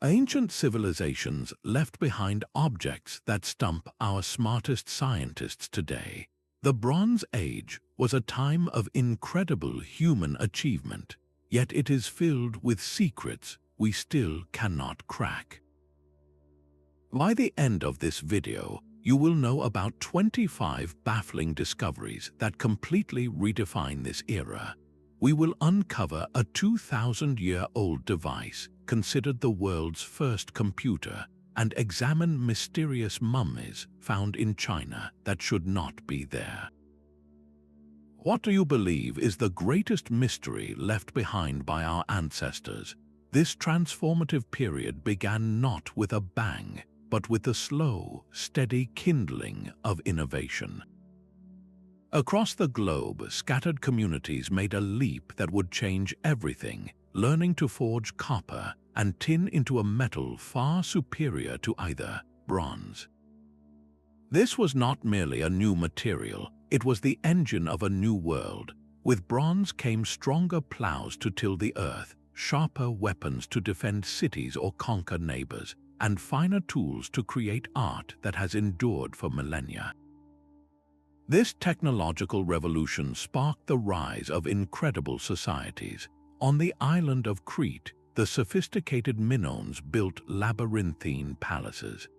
Ancient civilizations left behind objects that stump our smartest scientists today. The Bronze Age was a time of incredible human achievement, yet it is filled with secrets we still cannot crack. By the end of this video, you will know about 25 baffling discoveries that completely redefine this era. We will uncover a 2,000-year-old device considered the world's first computer and examine mysterious mummies found in China that should not be there. What do you believe is the greatest mystery left behind by our ancestors? This transformative period began not with a bang, but with the slow, steady kindling of innovation. Across the globe, scattered communities made a leap that would change everything, learning to forge copper and tin into a metal far superior to either bronze. This was not merely a new material, it was the engine of a new world. With bronze came stronger plows to till the earth, sharper weapons to defend cities or conquer neighbors, and finer tools to create art that has endured for millennia. This technological revolution sparked the rise of incredible societies. On the island of Crete, the sophisticated Minoans built labyrinthine palaces.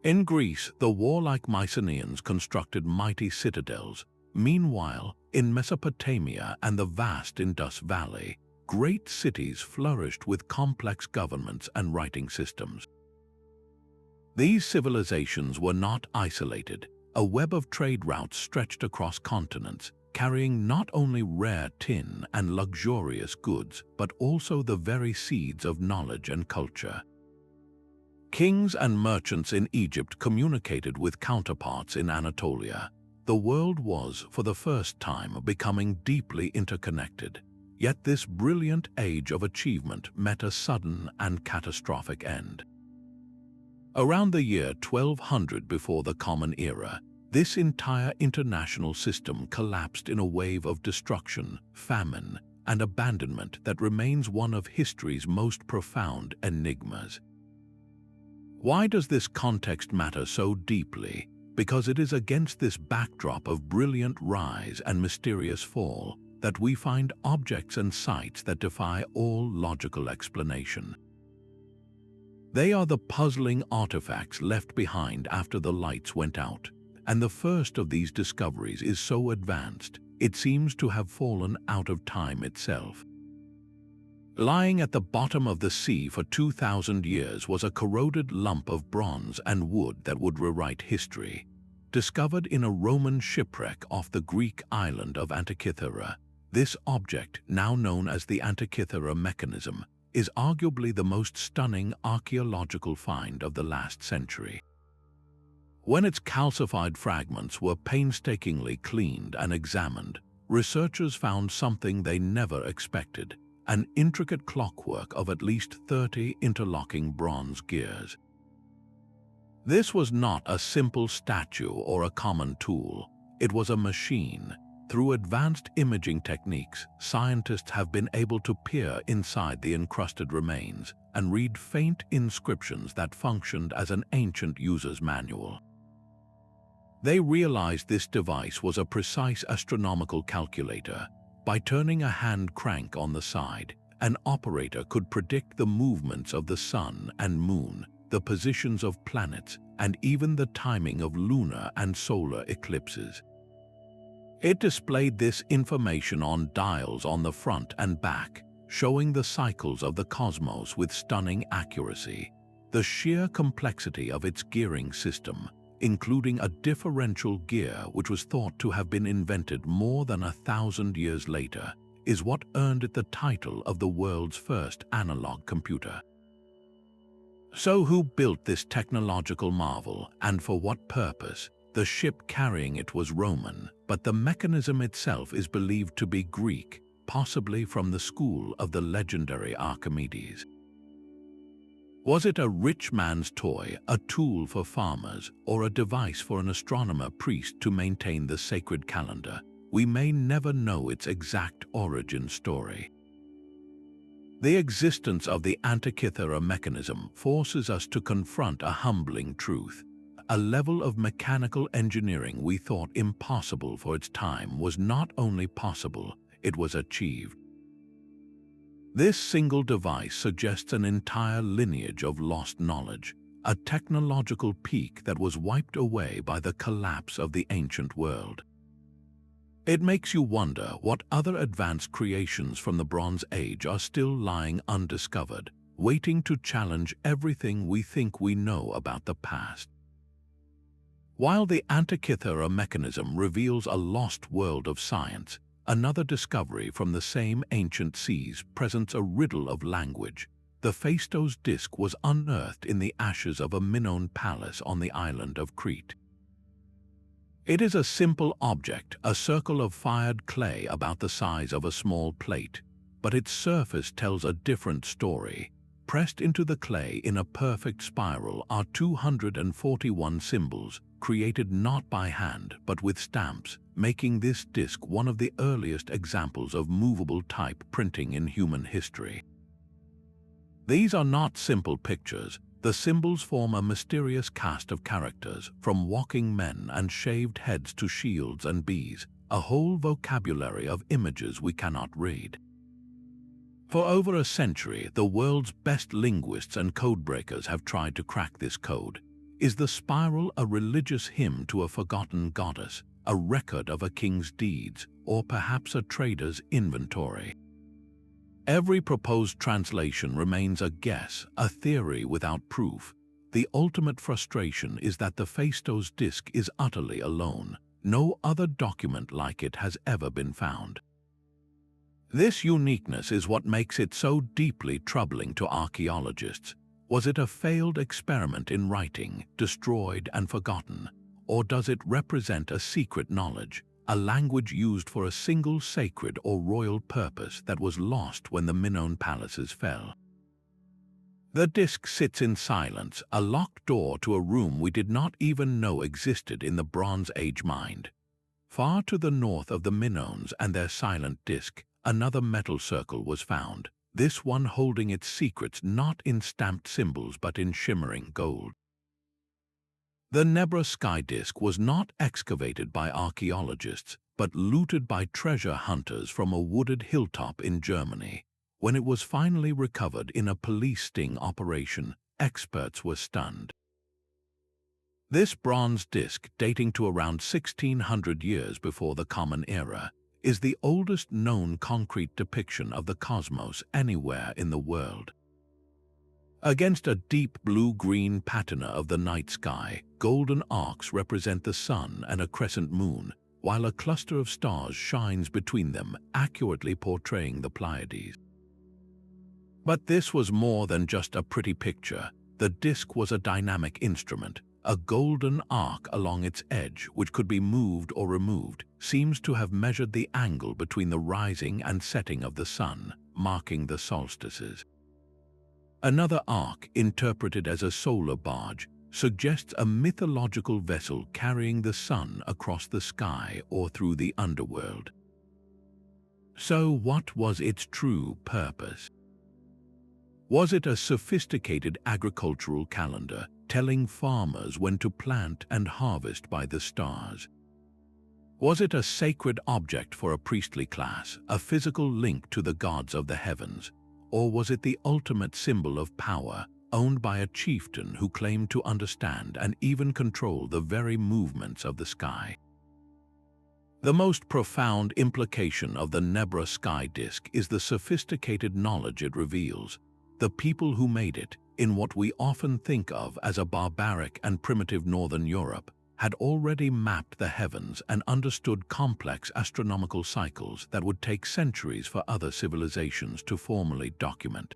In Greece, the warlike Mycenaeans constructed mighty citadels. Meanwhile, in Mesopotamia and the vast Indus Valley, great cities flourished with complex governments and writing systems. These civilizations were not isolated. A web of trade routes stretched across continents, carrying not only rare tin and luxurious goods, but also the very seeds of knowledge and culture. Kings and merchants in Egypt communicated with counterparts in Anatolia. The world was, for the first time, becoming deeply interconnected. Yet this brilliant age of achievement met a sudden and catastrophic end. Around the year 1200 before the Common Era, this entire international system collapsed in a wave of destruction, famine, and abandonment that remains one of history's most profound enigmas. Why does this context matter so deeply? Because it is against this backdrop of brilliant rise and mysterious fall that we find objects and sites that defy all logical explanation. They are the puzzling artifacts left behind after the lights went out, and the first of these discoveries is so advanced, it seems to have fallen out of time itself. Lying at the bottom of the sea for 2,000 years was a corroded lump of bronze and wood that would rewrite history. Discovered in a Roman shipwreck off the Greek island of Antikythera, this object, now known as the Antikythera Mechanism, is arguably the most stunning archaeological find of the last century. When its calcified fragments were painstakingly cleaned and examined, researchers found something they never expected: an intricate clockwork of at least 30 interlocking bronze gears. This was not a simple statue or a common tool. It was a machine. Through advanced imaging techniques, scientists have been able to peer inside the encrusted remains and read faint inscriptions that functioned as an ancient user's manual. They realized this device was a precise astronomical calculator. By turning a hand crank on the side, an operator could predict the movements of the sun and moon, the positions of planets, and even the timing of lunar and solar eclipses. It displayed this information on dials on the front and back, showing the cycles of the cosmos with stunning accuracy. The sheer complexity of its gearing system, including a differential gear which was thought to have been invented more than 1,000 years later, is what earned it the title of the world's first analog computer. So who built this technological marvel, and for what purpose? The ship carrying it was Roman, but the mechanism itself is believed to be Greek, possibly from the school of the legendary Archimedes. Was it a rich man's toy, a tool for farmers, or a device for an astronomer priest to maintain the sacred calendar? We may never know its exact origin story. The existence of the Antikythera Mechanism forces us to confront a humbling truth. A level of mechanical engineering we thought impossible for its time was not only possible, it was achieved. This single device suggests an entire lineage of lost knowledge, a technological peak that was wiped away by the collapse of the ancient world. It makes you wonder what other advanced creations from the Bronze Age are still lying undiscovered, waiting to challenge everything we think we know about the past. While the Antikythera Mechanism reveals a lost world of science, another discovery from the same ancient seas presents a riddle of language. The Phaistos Disc was unearthed in the ashes of a Minoan palace on the island of Crete. It is a simple object, a circle of fired clay about the size of a small plate, but its surface tells a different story. Pressed into the clay in a perfect spiral are 241 symbols, created not by hand but with stamps, making this disc one of the earliest examples of movable type printing in human history. These are not simple pictures. The symbols form a mysterious cast of characters, from walking men and shaved heads to shields and bees, a whole vocabulary of images we cannot read. For over a century, the world's best linguists and codebreakers have tried to crack this code. Is the spiral a religious hymn to a forgotten goddess, a record of a king's deeds, or perhaps a trader's inventory? Every proposed translation remains a guess, a theory without proof. The ultimate frustration is that the Phaistos Disc is utterly alone. No other document like it has ever been found. This uniqueness is what makes it so deeply troubling to archaeologists. Was it a failed experiment in writing, destroyed and forgotten? Or does it represent a secret knowledge, a language used for a single sacred or royal purpose that was lost when the Minoan palaces fell? The disc sits in silence, a locked door to a room we did not even know existed in the Bronze Age mind. Far to the north of the Minoans and their silent disc, another metal circle was found, this one holding its secrets not in stamped symbols but in shimmering gold. The Nebra Sky Disc was not excavated by archaeologists, but looted by treasure hunters from a wooded hilltop in Germany. When it was finally recovered in a police sting operation, experts were stunned. This bronze disc, dating to around 1600 years before the Common Era, is the oldest known concrete depiction of the cosmos anywhere in the world. Against a deep blue-green patina of the night sky, golden arcs represent the sun and a crescent moon, while a cluster of stars shines between them, accurately portraying the Pleiades. But this was more than just a pretty picture. The disc was a dynamic instrument. A golden arc along its edge, which could be moved or removed, seems to have measured the angle between the rising and setting of the sun, marking the solstices. Another arc, interpreted as a solar barge, suggests a mythological vessel carrying the sun across the sky or through the underworld. So what was its true purpose? Was it a sophisticated agricultural calendar, telling farmers when to plant and harvest by the stars? Was it a sacred object for a priestly class, a physical link to the gods of the heavens? Or was it the ultimate symbol of power, owned by a chieftain who claimed to understand and even control the very movements of the sky? The most profound implication of the Nebra Sky Disc is the sophisticated knowledge it reveals. The people who made it, in what we often think of as a barbaric and primitive northern Europe, had already mapped the heavens and understood complex astronomical cycles that would take centuries for other civilizations to formally document.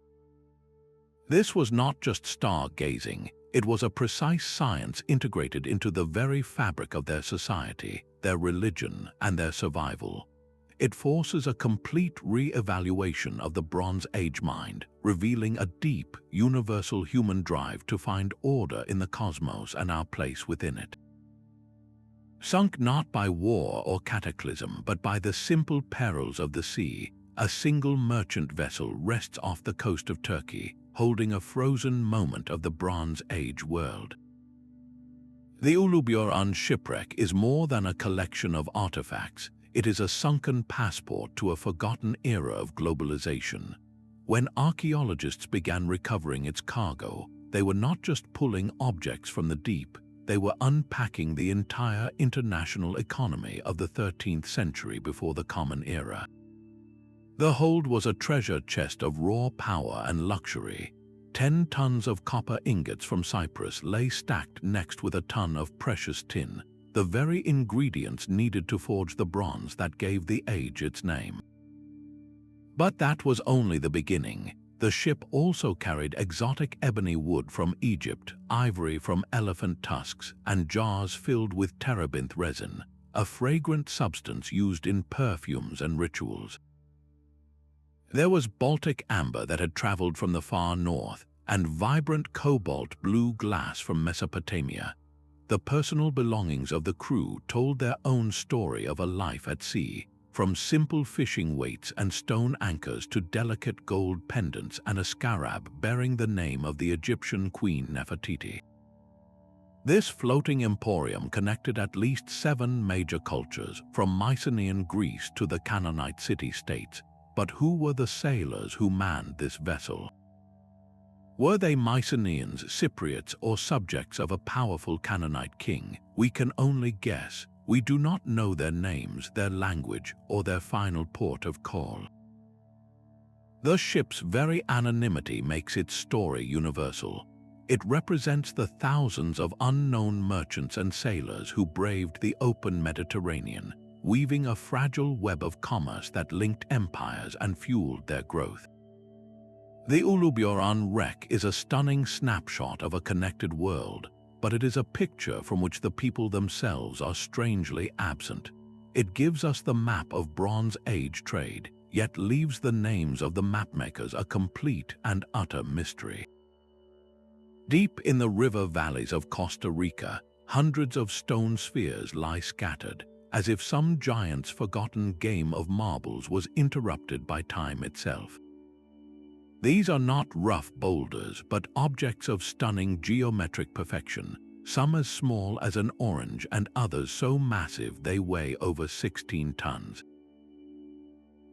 This was not just stargazing, it was a precise science integrated into the very fabric of their society, their religion, and their survival. It forces a complete re-evaluation of the Bronze Age mind, revealing a deep, universal human drive to find order in the cosmos and our place within it. Sunk not by war or cataclysm, but by the simple perils of the sea, a single merchant vessel rests off the coast of Turkey, holding a frozen moment of the Bronze Age world. The Uluburun Shipwreck is more than a collection of artifacts. It is a sunken passport to a forgotten era of globalization. When archaeologists began recovering its cargo, they were not just pulling objects from the deep, they were unpacking the entire international economy of the 13th century before the Common Era. The hold was a treasure chest of raw power and luxury. 10 tons of copper ingots from Cyprus lay stacked next with a ton of precious tin, the very ingredients needed to forge the bronze that gave the age its name. But that was only the beginning. The ship also carried exotic ebony wood from Egypt, ivory from elephant tusks, and jars filled with terebinth resin, a fragrant substance used in perfumes and rituals. There was Baltic amber that had traveled from the far north, and vibrant cobalt blue glass from Mesopotamia. The personal belongings of the crew told their own story of a life at sea, from simple fishing weights and stone anchors to delicate gold pendants and a scarab bearing the name of the Egyptian queen Nefertiti. This floating emporium connected at least 7 major cultures, from Mycenaean Greece to the Canaanite city-states. But who were the sailors who manned this vessel? Were they Mycenaeans, Cypriots, or subjects of a powerful Canaanite king? We can only guess. We do not know their names, their language, or their final port of call. The ship's very anonymity makes its story universal. It represents the thousands of unknown merchants and sailors who braved the open Mediterranean, weaving a fragile web of commerce that linked empires and fueled their growth. The Uluburun wreck is a stunning snapshot of a connected world, but it is a picture from which the people themselves are strangely absent. It gives us the map of Bronze Age trade, yet leaves the names of the mapmakers a complete and utter mystery. Deep in the river valleys of Costa Rica, hundreds of stone spheres lie scattered, as if some giant's forgotten game of marbles was interrupted by time itself. These are not rough boulders, but objects of stunning geometric perfection, some as small as an orange and others so massive they weigh over 16 tons.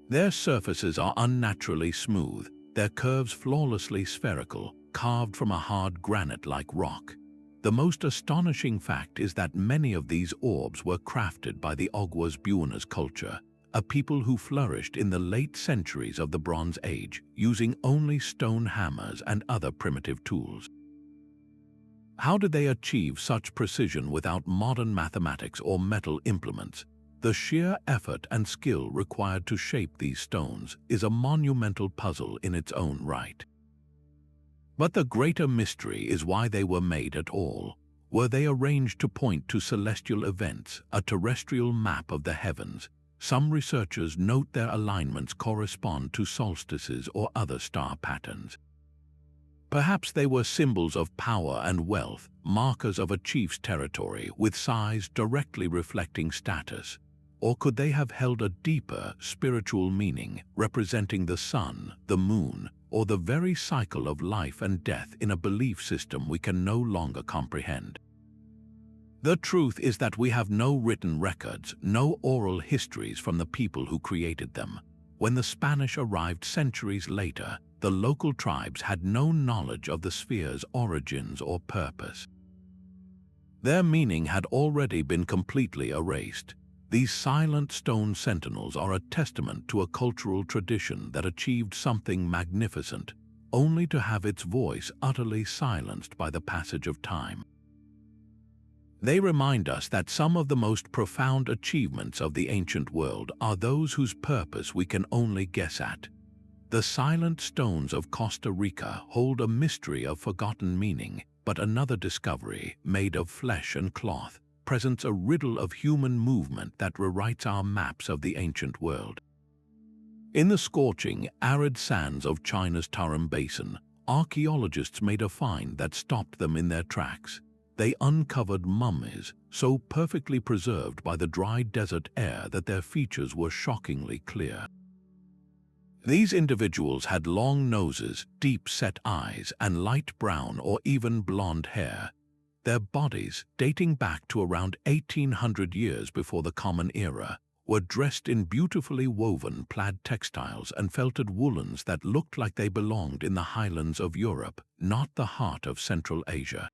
Their surfaces are unnaturally smooth, their curves flawlessly spherical, carved from a hard granite-like rock. The most astonishing fact is that many of these orbs were crafted by the Oghuz Buenas culture, a people who flourished in the late centuries of the Bronze Age, using only stone hammers and other primitive tools. How did they achieve such precision without modern mathematics or metal implements? The sheer effort and skill required to shape these stones is a monumental puzzle in its own right. But the greater mystery is why they were made at all. Were they arranged to point to celestial events, a terrestrial map of the heavens? Some researchers note their alignments correspond to solstices or other star patterns. Perhaps they were symbols of power and wealth, markers of a chief's territory with size directly reflecting status. Or could they have held a deeper spiritual meaning, representing the sun, the moon, or the very cycle of life and death in a belief system we can no longer comprehend? The truth is that we have no written records, no oral histories from the people who created them. When the Spanish arrived centuries later, the local tribes had no knowledge of the sphere's origins or purpose. Their meaning had already been completely erased. These silent stone sentinels are a testament to a cultural tradition that achieved something magnificent, only to have its voice utterly silenced by the passage of time. They remind us that some of the most profound achievements of the ancient world are those whose purpose we can only guess at. The silent stones of Costa Rica hold a mystery of forgotten meaning, but another discovery, made of flesh and cloth, presents a riddle of human movement that rewrites our maps of the ancient world. In the scorching, arid sands of China's Tarim Basin, archaeologists made a find that stopped them in their tracks. They uncovered mummies, so perfectly preserved by the dry desert air that their features were shockingly clear. These individuals had long noses, deep-set eyes, and light brown or even blonde hair. Their bodies, dating back to around 1800 years before the Common Era, were dressed in beautifully woven plaid textiles and felted woolens that looked like they belonged in the highlands of Europe, not the heart of Central Asia.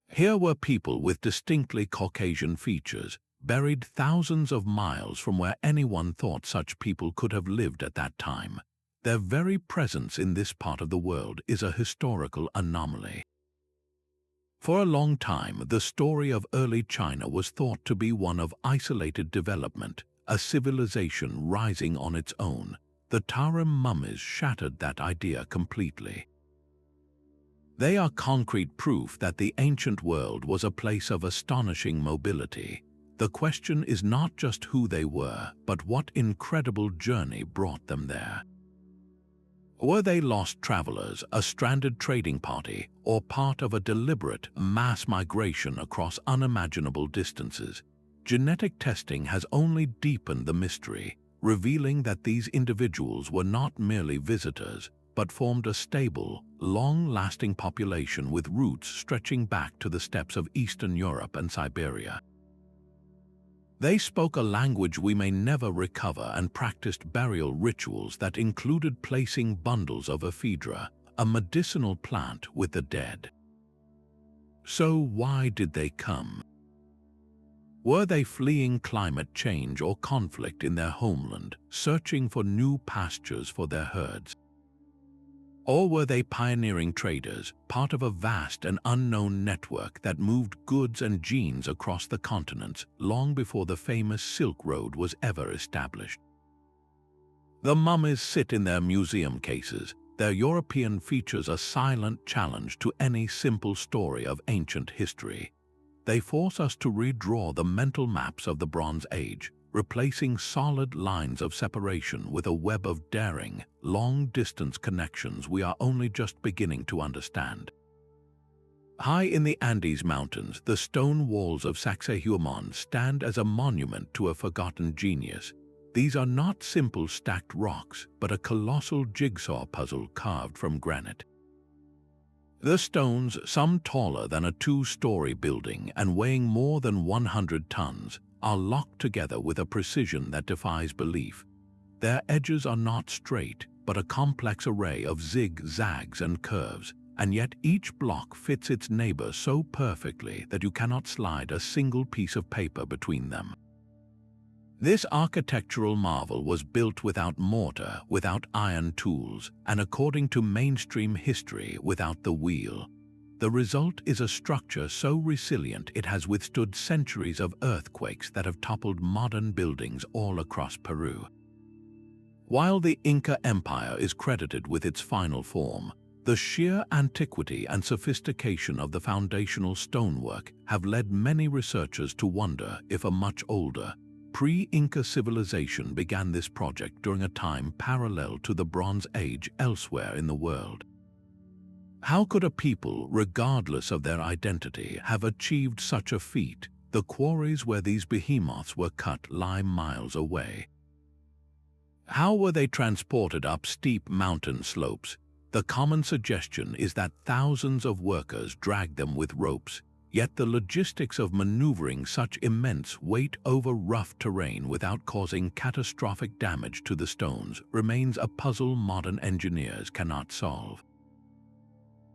Here were people with distinctly Caucasian features, buried thousands of miles from where anyone thought such people could have lived at that time. Their very presence in this part of the world is a historical anomaly. For a long time, the story of early China was thought to be one of isolated development, a civilization rising on its own. The Tarim mummies shattered that idea completely. They are concrete proof that the ancient world was a place of astonishing mobility. The question is not just who they were, but what incredible journey brought them there. Were they lost travelers, a stranded trading party, or part of a deliberate mass migration across unimaginable distances? Genetic testing has only deepened the mystery, revealing that these individuals were not merely visitors, but formed a stable, long-lasting population with roots stretching back to the steppes of Eastern Europe and Siberia. They spoke a language we may never recover and practiced burial rituals that included placing bundles of ephedra, a medicinal plant, with the dead. So why did they come? Were they fleeing climate change or conflict in their homeland, searching for new pastures for their herds? Or were they pioneering traders, part of a vast and unknown network that moved goods and genes across the continents long before the famous Silk Road was ever established? The mummies sit in their museum cases. Their European features a silent challenge to any simple story of ancient history. They force us to redraw the mental maps of the Bronze Age, replacing solid lines of separation with a web of daring, long-distance connections we are only just beginning to understand. High in the Andes Mountains, the stone walls of Sacsayhuamán stand as a monument to a forgotten genius. These are not simple stacked rocks, but a colossal jigsaw puzzle carved from granite. The stones, some taller than a two-story building and weighing more than 100 tons, are locked together with a precision that defies belief. Their edges are not straight, but a complex array of zigzags and curves, and yet each block fits its neighbor so perfectly that you cannot slide a single piece of paper between them. This architectural marvel was built without mortar, without iron tools, and according to mainstream history, without the wheel. The result is a structure so resilient it has withstood centuries of earthquakes that have toppled modern buildings all across Peru. While the Inca Empire is credited with its final form, the sheer antiquity and sophistication of the foundational stonework have led many researchers to wonder if a much older, pre-Inca civilization began this project during a time parallel to the Bronze Age elsewhere in the world. How could a people, regardless of their identity, have achieved such a feat? The quarries where these behemoths were cut lie miles away. How were they transported up steep mountain slopes? The common suggestion is that thousands of workers dragged them with ropes, yet the logistics of maneuvering such immense weight over rough terrain without causing catastrophic damage to the stones remains a puzzle modern engineers cannot solve.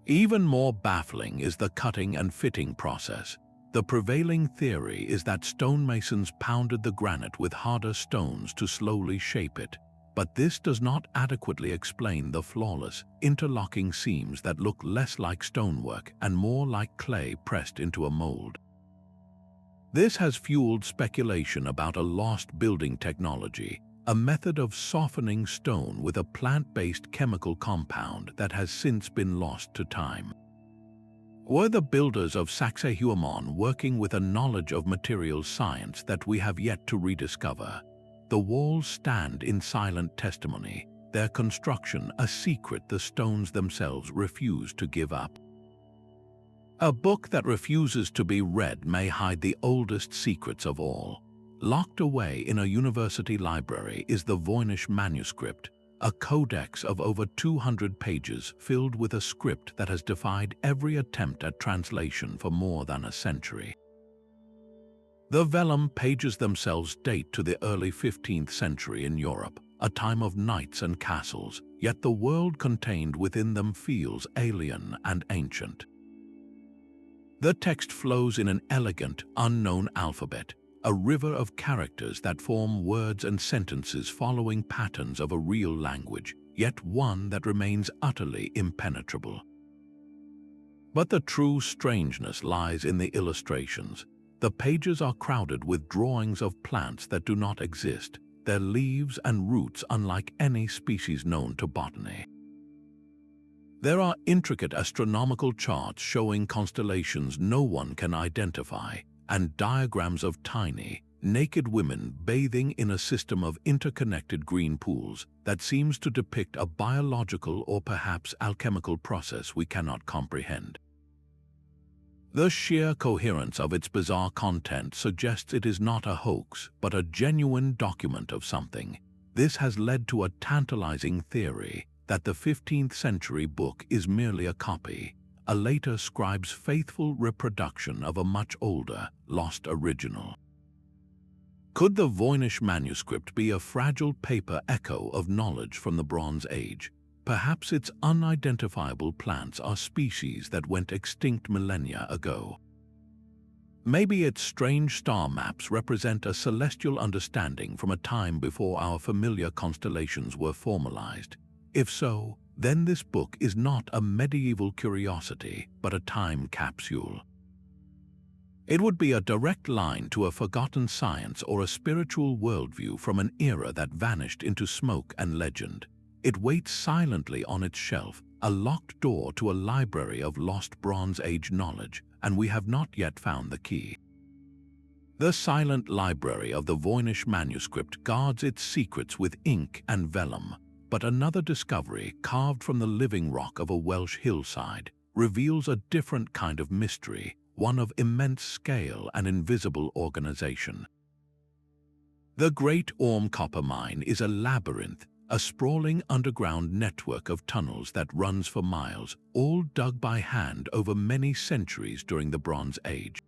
Even more baffling is the cutting and fitting process. The prevailing theory is that stonemasons pounded the granite with harder stones to slowly shape it, but this does not adequately explain the flawless, interlocking seams that look less like stonework and more like clay pressed into a mold. This has fueled speculation about a lost building technology, a method of softening stone with a plant-based chemical compound that has since been lost to time. Were the builders of Sacsayhuamán working with a knowledge of materials science that we have yet to rediscover? The walls stand in silent testimony, their construction a secret the stones themselves refuse to give up. A book that refuses to be read may hide the oldest secrets of all. Locked away in a university library is the Voynich Manuscript, a codex of over 200 pages filled with a script that has defied every attempt at translation for more than a century. The vellum pages themselves date to the early 15th century in Europe, a time of knights and castles, yet the world contained within them feels alien and ancient. The text flows in an elegant, unknown alphabet, a river of characters that form words and sentences following patterns of a real language, yet one that remains utterly impenetrable. But the true strangeness lies in the illustrations. The pages are crowded with drawings of plants that do not exist, their leaves and roots unlike any species known to botany. There are intricate astronomical charts showing constellations no one can identify, and diagrams of tiny, naked women bathing in a system of interconnected green pools that seems to depict a biological or perhaps alchemical process we cannot comprehend. The sheer coherence of its bizarre content suggests it is not a hoax, but a genuine document of something. This has led to a tantalizing theory that the 15th century book is merely a copy, a later scribe's faithful reproduction of a much older, lost original. Could the Voynich Manuscript be a fragile paper echo of knowledge from the Bronze Age? Perhaps its unidentifiable plants are species that went extinct millennia ago. Maybe its strange star maps represent a celestial understanding from a time before our familiar constellations were formalized. If so, then this book is not a medieval curiosity, but a time capsule. It would be a direct line to a forgotten science or a spiritual worldview from an era that vanished into smoke and legend. It waits silently on its shelf, a locked door to a library of lost Bronze Age knowledge, and we have not yet found the key. The silent library of the Voynich Manuscript guards its secrets with ink and vellum, but another discovery, carved from the living rock of a Welsh hillside, reveals a different kind of mystery, one of immense scale and invisible organization. The Great Orme copper mine is a labyrinth, a sprawling underground network of tunnels that runs for miles, all dug by hand over many centuries during the Bronze Age.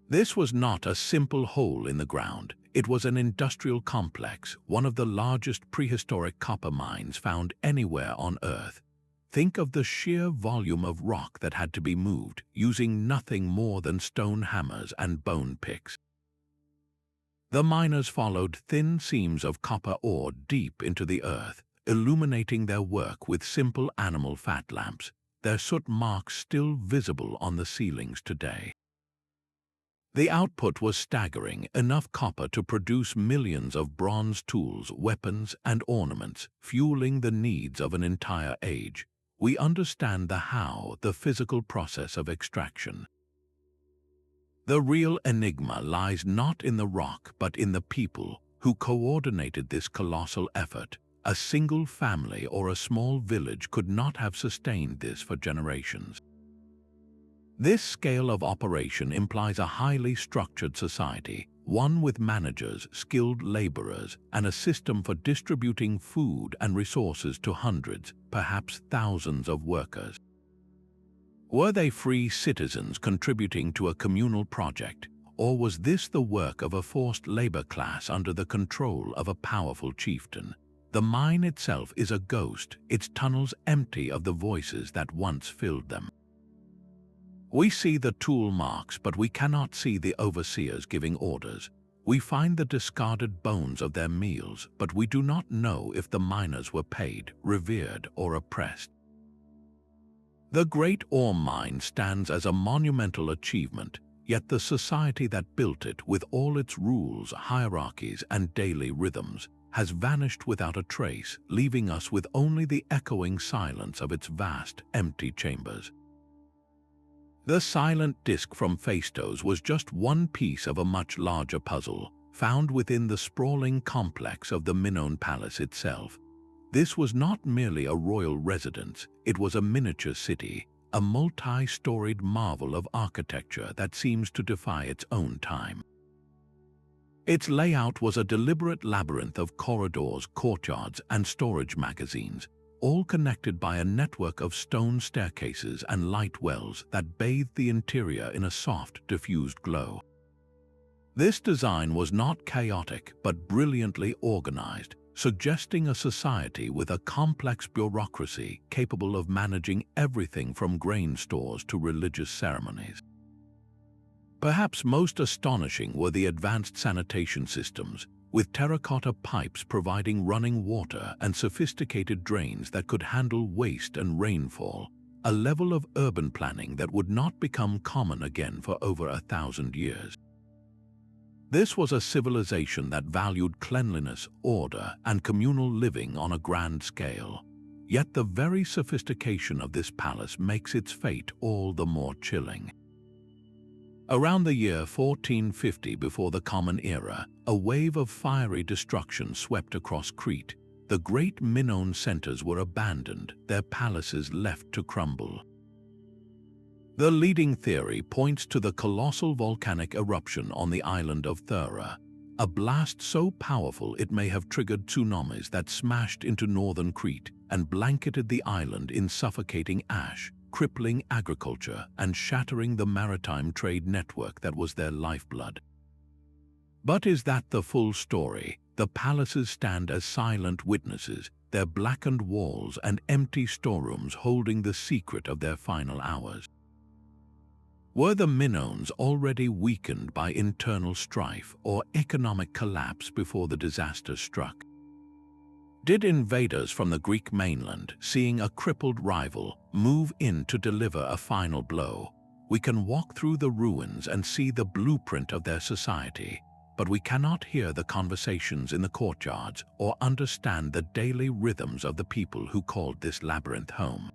This was not a simple hole in the ground. It was an industrial complex, one of the largest prehistoric copper mines found anywhere on Earth. Think of the sheer volume of rock that had to be moved, using nothing more than stone hammers and bone picks. The miners followed thin seams of copper ore deep into the earth, illuminating their work with simple animal fat lamps, their soot marks still visible on the ceilings today. The output was staggering, enough copper to produce millions of bronze tools, weapons, and ornaments, fueling the needs of an entire age. We understand the how, the physical process of extraction. The real enigma lies not in the rock but in the people who coordinated this colossal effort. A single family or a small village could not have sustained this for generations. This scale of operation implies a highly structured society, one with managers, skilled laborers, and a system for distributing food and resources to hundreds, perhaps thousands of workers. Were they free citizens contributing to a communal project, or was this the work of a forced labor class under the control of a powerful chieftain? The mine itself is a ghost, its tunnels empty of the voices that once filled them. We see the tool marks, but we cannot see the overseers giving orders. We find the discarded bones of their meals, but we do not know if the miners were paid, revered, or oppressed. The Great Orme mine stands as a monumental achievement, yet the society that built it, with all its rules, hierarchies, and daily rhythms, has vanished without a trace, leaving us with only the echoing silence of its vast, empty chambers. The silent disc from Phaistos was just one piece of a much larger puzzle, found within the sprawling complex of the Minoan palace itself. This was not merely a royal residence, it was a miniature city, a multi-storied marvel of architecture that seems to defy its own time. Its layout was a deliberate labyrinth of corridors, courtyards, and storage magazines, all connected by a network of stone staircases and light wells that bathed the interior in a soft, diffused glow. This design was not chaotic but brilliantly organized, suggesting a society with a complex bureaucracy capable of managing everything from grain stores to religious ceremonies. Perhaps most astonishing were the advanced sanitation systems, with terracotta pipes providing running water and sophisticated drains that could handle waste and rainfall, a level of urban planning that would not become common again for over 1,000 years. This was a civilization that valued cleanliness, order, and communal living on a grand scale. Yet the very sophistication of this palace makes its fate all the more chilling. Around the year 1450 before the Common Era, a wave of fiery destruction swept across Crete. The great Minoan centers were abandoned, their palaces left to crumble. The leading theory points to the colossal volcanic eruption on the island of Thera, a blast so powerful it may have triggered tsunamis that smashed into northern Crete and blanketed the island in suffocating ash, crippling agriculture and shattering the maritime trade network that was their lifeblood. But is that the full story? The palaces stand as silent witnesses, their blackened walls and empty storerooms holding the secret of their final hours. Were the Minoans already weakened by internal strife or economic collapse before the disaster struck? Did invaders from the Greek mainland, seeing a crippled rival, move in to deliver a final blow? We can walk through the ruins and see the blueprint of their society, but we cannot hear the conversations in the courtyards or understand the daily rhythms of the people who called this labyrinth home.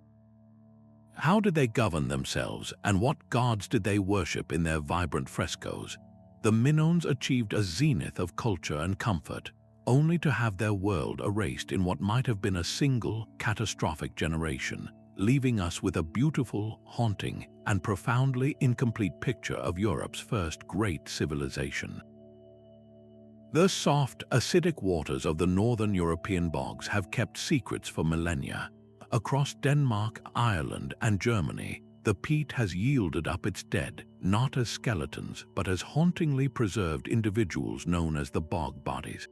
How did they govern themselves, and what gods did they worship in their vibrant frescoes? The Minoans achieved a zenith of culture and comfort, only to have their world erased in what might have been a single, catastrophic generation, leaving us with a beautiful, haunting, and profoundly incomplete picture of Europe's first great civilization. The soft, acidic waters of the northern European bogs have kept secrets for millennia. Across Denmark, Ireland, and Germany, the peat has yielded up its dead, not as skeletons, but as hauntingly preserved individuals known as the Bog Bodies.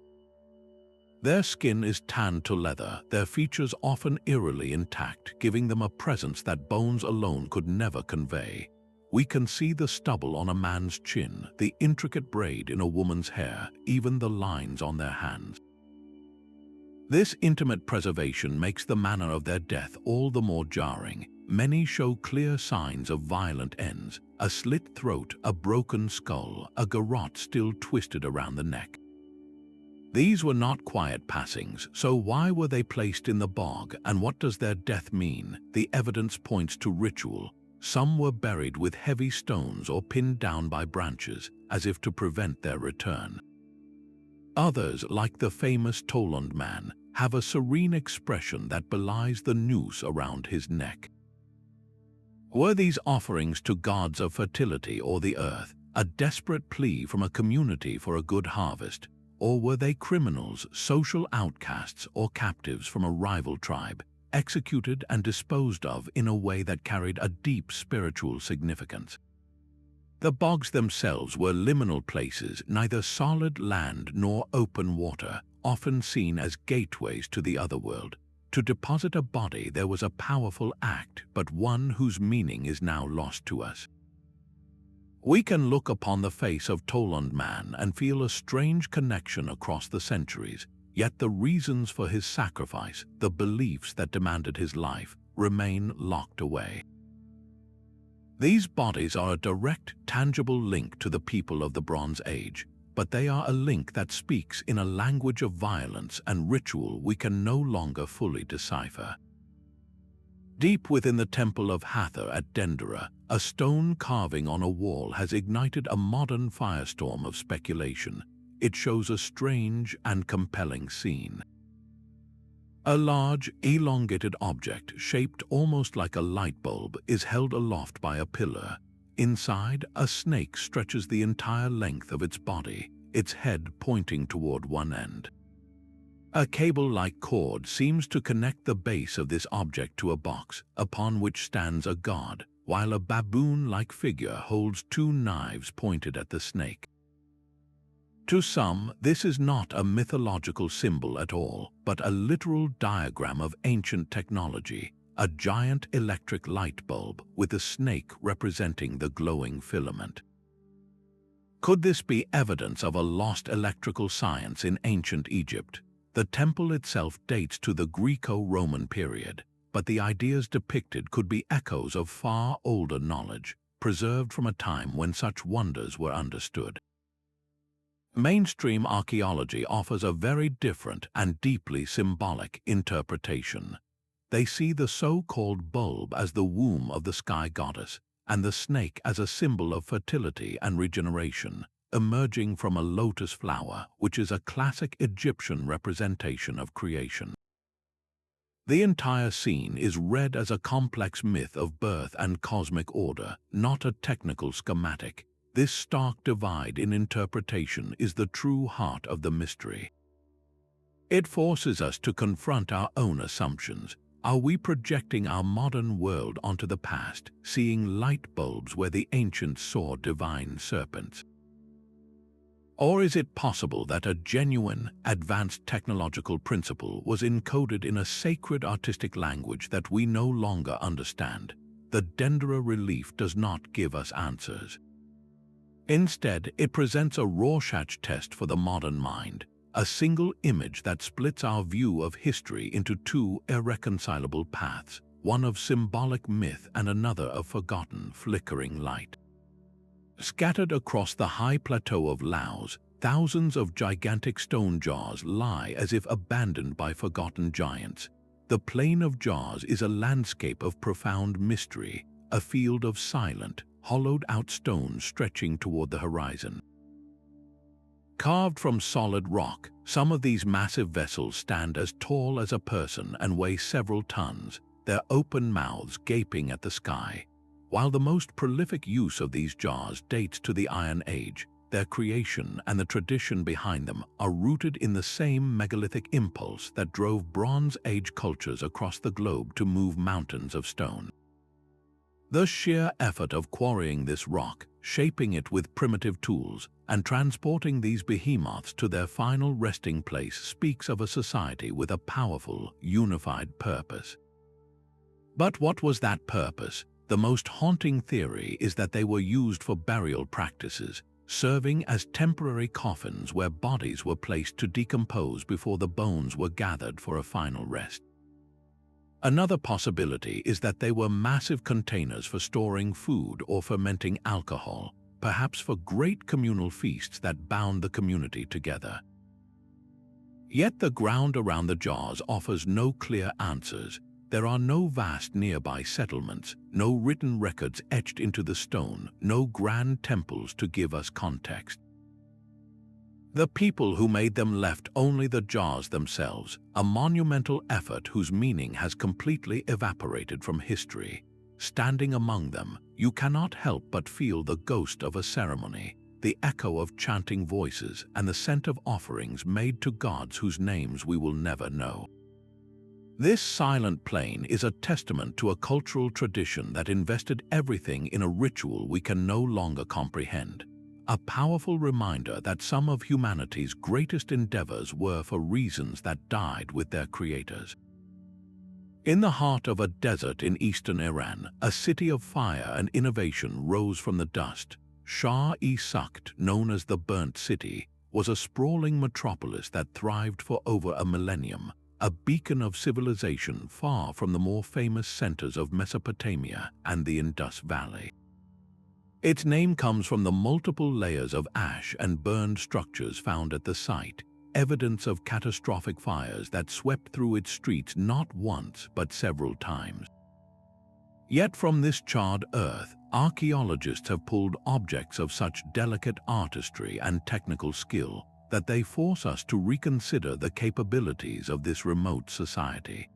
Their skin is tanned to leather, their features often eerily intact, giving them a presence that bones alone could never convey. We can see the stubble on a man's chin, the intricate braid in a woman's hair, even the lines on their hands. This intimate preservation makes the manner of their death all the more jarring. Many show clear signs of violent ends: a slit throat, a broken skull, a garrote still twisted around the neck. These were not quiet passings, so why were they placed in the bog, and what does their death mean? The evidence points to ritual. Some were buried with heavy stones or pinned down by branches, as if to prevent their return. Others, like the famous Trundholm man, have a serene expression that belies the noose around his neck. Were these offerings to gods of fertility or the earth, a desperate plea from a community for a good harvest? Or were they criminals, social outcasts, or captives from a rival tribe, executed and disposed of in a way that carried a deep spiritual significance? The bogs themselves were liminal places, neither solid land nor open water, often seen as gateways to the otherworld. To deposit a body there was a powerful act, but one whose meaning is now lost to us. We can look upon the face of Trundholm man and feel a strange connection across the centuries, yet the reasons for his sacrifice, the beliefs that demanded his life, remain locked away. These bodies are a direct, tangible link to the people of the Bronze Age, but they are a link that speaks in a language of violence and ritual we can no longer fully decipher. Deep within the temple of Hathor at Dendera, a stone carving on a wall has ignited a modern firestorm of speculation. It shows a strange and compelling scene. A large, elongated object, shaped almost like a light bulb, is held aloft by a pillar. Inside, a snake stretches the entire length of its body, its head pointing toward one end. A cable-like cord seems to connect the base of this object to a box, upon which stands a god, while a baboon-like figure holds two knives pointed at the snake. To some, this is not a mythological symbol at all, but a literal diagram of ancient technology, a giant electric light bulb with a snake representing the glowing filament. Could this be evidence of a lost electrical science in ancient Egypt? The temple itself dates to the Greco-Roman period, but the ideas depicted could be echoes of far older knowledge, preserved from a time when such wonders were understood. Mainstream archaeology offers a very different and deeply symbolic interpretation. They see the so-called bulb as the womb of the sky goddess, and the snake as a symbol of fertility and regeneration, emerging from a lotus flower, which is a classic Egyptian representation of creation. The entire scene is read as a complex myth of birth and cosmic order, not a technical schematic. This stark divide in interpretation is the true heart of the mystery. It forces us to confront our own assumptions. Are we projecting our modern world onto the past, seeing light bulbs where the ancients saw divine serpents? Or is it possible that a genuine, advanced technological principle was encoded in a sacred artistic language that we no longer understand? The Dendera relief does not give us answers. Instead, it presents a Rorschach test for the modern mind, a single image that splits our view of history into two irreconcilable paths, one of symbolic myth and another of forgotten, flickering light. Scattered across the high plateau of Laos, thousands of gigantic stone jars lie as if abandoned by forgotten giants. The plain of jars is a landscape of profound mystery, a field of silent, hollowed-out stones stretching toward the horizon. Carved from solid rock, some of these massive vessels stand as tall as a person and weigh several tons, their open mouths gaping at the sky. While the most prolific use of these jars dates to the Iron Age, their creation and the tradition behind them are rooted in the same megalithic impulse that drove Bronze Age cultures across the globe to move mountains of stone. The sheer effort of quarrying this rock, shaping it with primitive tools, and transporting these behemoths to their final resting place speaks of a society with a powerful, unified purpose. But what was that purpose? The most haunting theory is that they were used for burial practices, serving as temporary coffins where bodies were placed to decompose before the bones were gathered for a final rest. Another possibility is that they were massive containers for storing food or fermenting alcohol, perhaps for great communal feasts that bound the community together. Yet the ground around the jars offers no clear answers. There are no vast nearby settlements, no written records etched into the stone, no grand temples to give us context. The people who made them left only the jars themselves, a monumental effort whose meaning has completely evaporated from history. Standing among them, you cannot help but feel the ghost of a ceremony, the echo of chanting voices and the scent of offerings made to gods whose names we will never know. This silent plain is a testament to a cultural tradition that invested everything in a ritual we can no longer comprehend, a powerful reminder that some of humanity's greatest endeavors were for reasons that died with their creators. In the heart of a desert in eastern Iran, a city of fire and innovation rose from the dust. Shahr-e, known as the Burnt City, was a sprawling metropolis that thrived for over a millennium, a beacon of civilization far from the more famous centers of Mesopotamia and the Indus Valley. Its name comes from the multiple layers of ash and burned structures found at the site, evidence of catastrophic fires that swept through its streets not once but several times. Yet from this charred earth, archaeologists have pulled objects of such delicate artistry and technical skill that they force us to reconsider the capabilities of this remote society.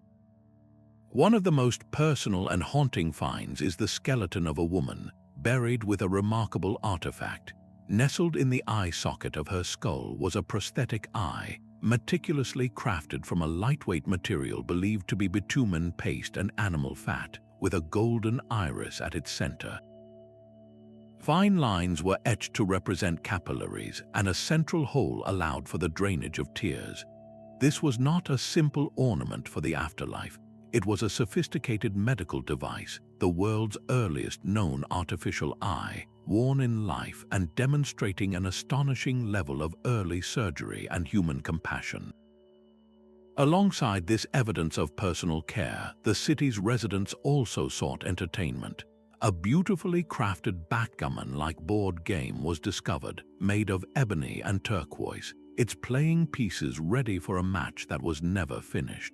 One of the most personal and haunting finds is the skeleton of a woman, buried with a remarkable artifact. Nestled in the eye socket of her skull was a prosthetic eye, meticulously crafted from a lightweight material believed to be bitumen paste and animal fat, with a golden iris at its center. Fine lines were etched to represent capillaries, and a central hole allowed for the drainage of tears. This was not a simple ornament for the afterlife. It was a sophisticated medical device, the world's earliest known artificial eye, worn in life and demonstrating an astonishing level of early surgery and human compassion. Alongside this evidence of personal care, the city's residents also sought entertainment. A beautifully crafted backgammon-like board game was discovered, made of ebony and turquoise, its playing pieces ready for a match that was never finished.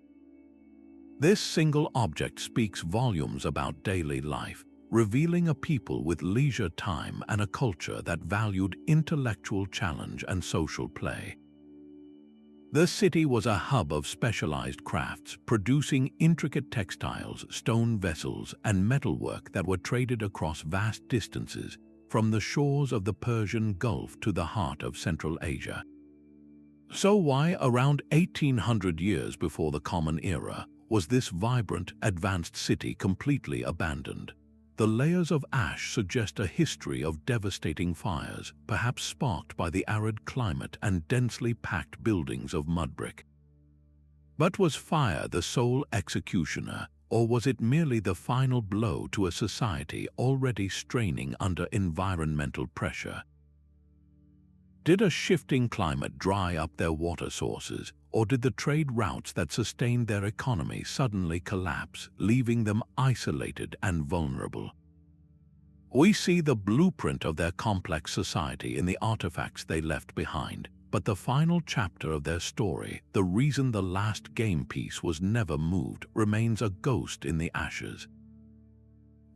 This single object speaks volumes about daily life, revealing a people with leisure time and a culture that valued intellectual challenge and social play. The city was a hub of specialized crafts, producing intricate textiles, stone vessels, and metalwork that were traded across vast distances, from the shores of the Persian Gulf to the heart of Central Asia. So why, around 1800 years before the Common Era, was this vibrant, advanced city completely abandoned? The layers of ash suggest a history of devastating fires, perhaps sparked by the arid climate and densely packed buildings of mud brick. But was fire the sole executioner, or was it merely the final blow to a society already straining under environmental pressure? Did a shifting climate dry up their water sources, or did the trade routes that sustained their economy suddenly collapse, leaving them isolated and vulnerable? We see the blueprint of their complex society in the artifacts they left behind, but the final chapter of their story, the reason the last game piece was never moved, remains a ghost in the ashes.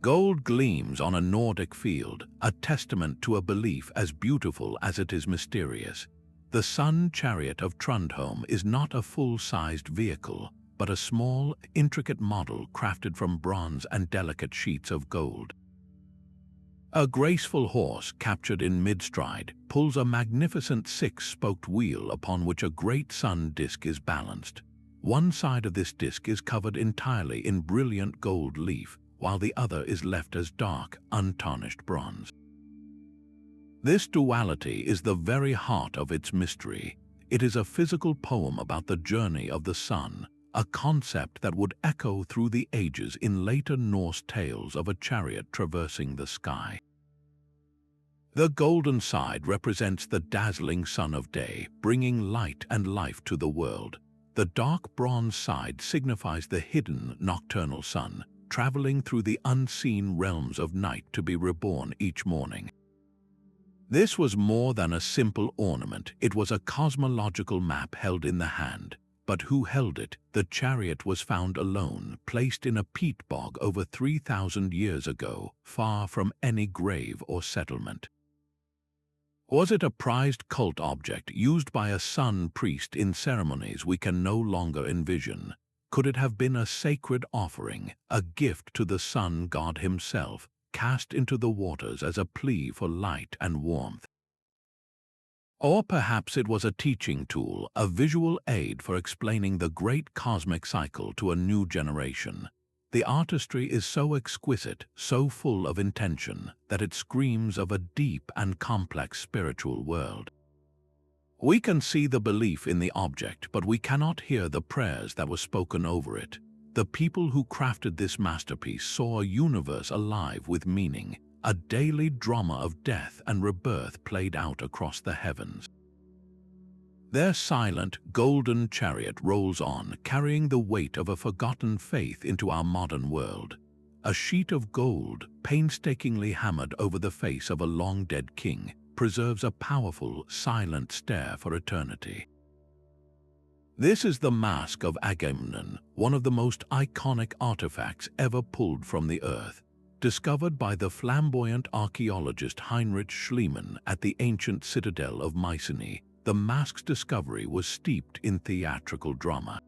Gold gleams on a Nordic field, a testament to a belief as beautiful as it is mysterious. The Sun Chariot of Trundholm is not a full-sized vehicle, but a small, intricate model crafted from bronze and delicate sheets of gold. A graceful horse, captured in mid-stride, pulls a magnificent six-spoked wheel upon which a great sun disk is balanced. One side of this disk is covered entirely in brilliant gold leaf, while the other is left as dark, untarnished bronze. This duality is the very heart of its mystery. It is a physical poem about the journey of the sun, a concept that would echo through the ages in later Norse tales of a chariot traversing the sky. The golden side represents the dazzling sun of day, bringing light and life to the world. The dark bronze side signifies the hidden nocturnal sun, traveling through the unseen realms of night to be reborn each morning. This was more than a simple ornament. It was a cosmological map held in the hand. But who held it? The chariot was found alone, placed in a peat bog over 3,000 years ago, far from any grave or settlement. Was it a prized cult object used by a sun priest in ceremonies we can no longer envision? Could it have been a sacred offering, a gift to the sun god himself, cast into the waters as a plea for light and warmth? Or perhaps it was a teaching tool, a visual aid for explaining the great cosmic cycle to a new generation. The artistry is so exquisite, so full of intention, that it screams of a deep and complex spiritual world. We can see the belief in the object, but we cannot hear the prayers that were spoken over it. The people who crafted this masterpiece saw a universe alive with meaning, a daily drama of death and rebirth played out across the heavens. Their silent, golden chariot rolls on, carrying the weight of a forgotten faith into our modern world. A sheet of gold, painstakingly hammered over the face of a long-dead king, preserves a powerful, silent stare for eternity. This is the mask of Agamemnon, one of the most iconic artifacts ever pulled from the earth. Discovered by the flamboyant archaeologist Heinrich Schliemann at the ancient citadel of Mycenae, the mask's discovery was steeped in theatrical drama.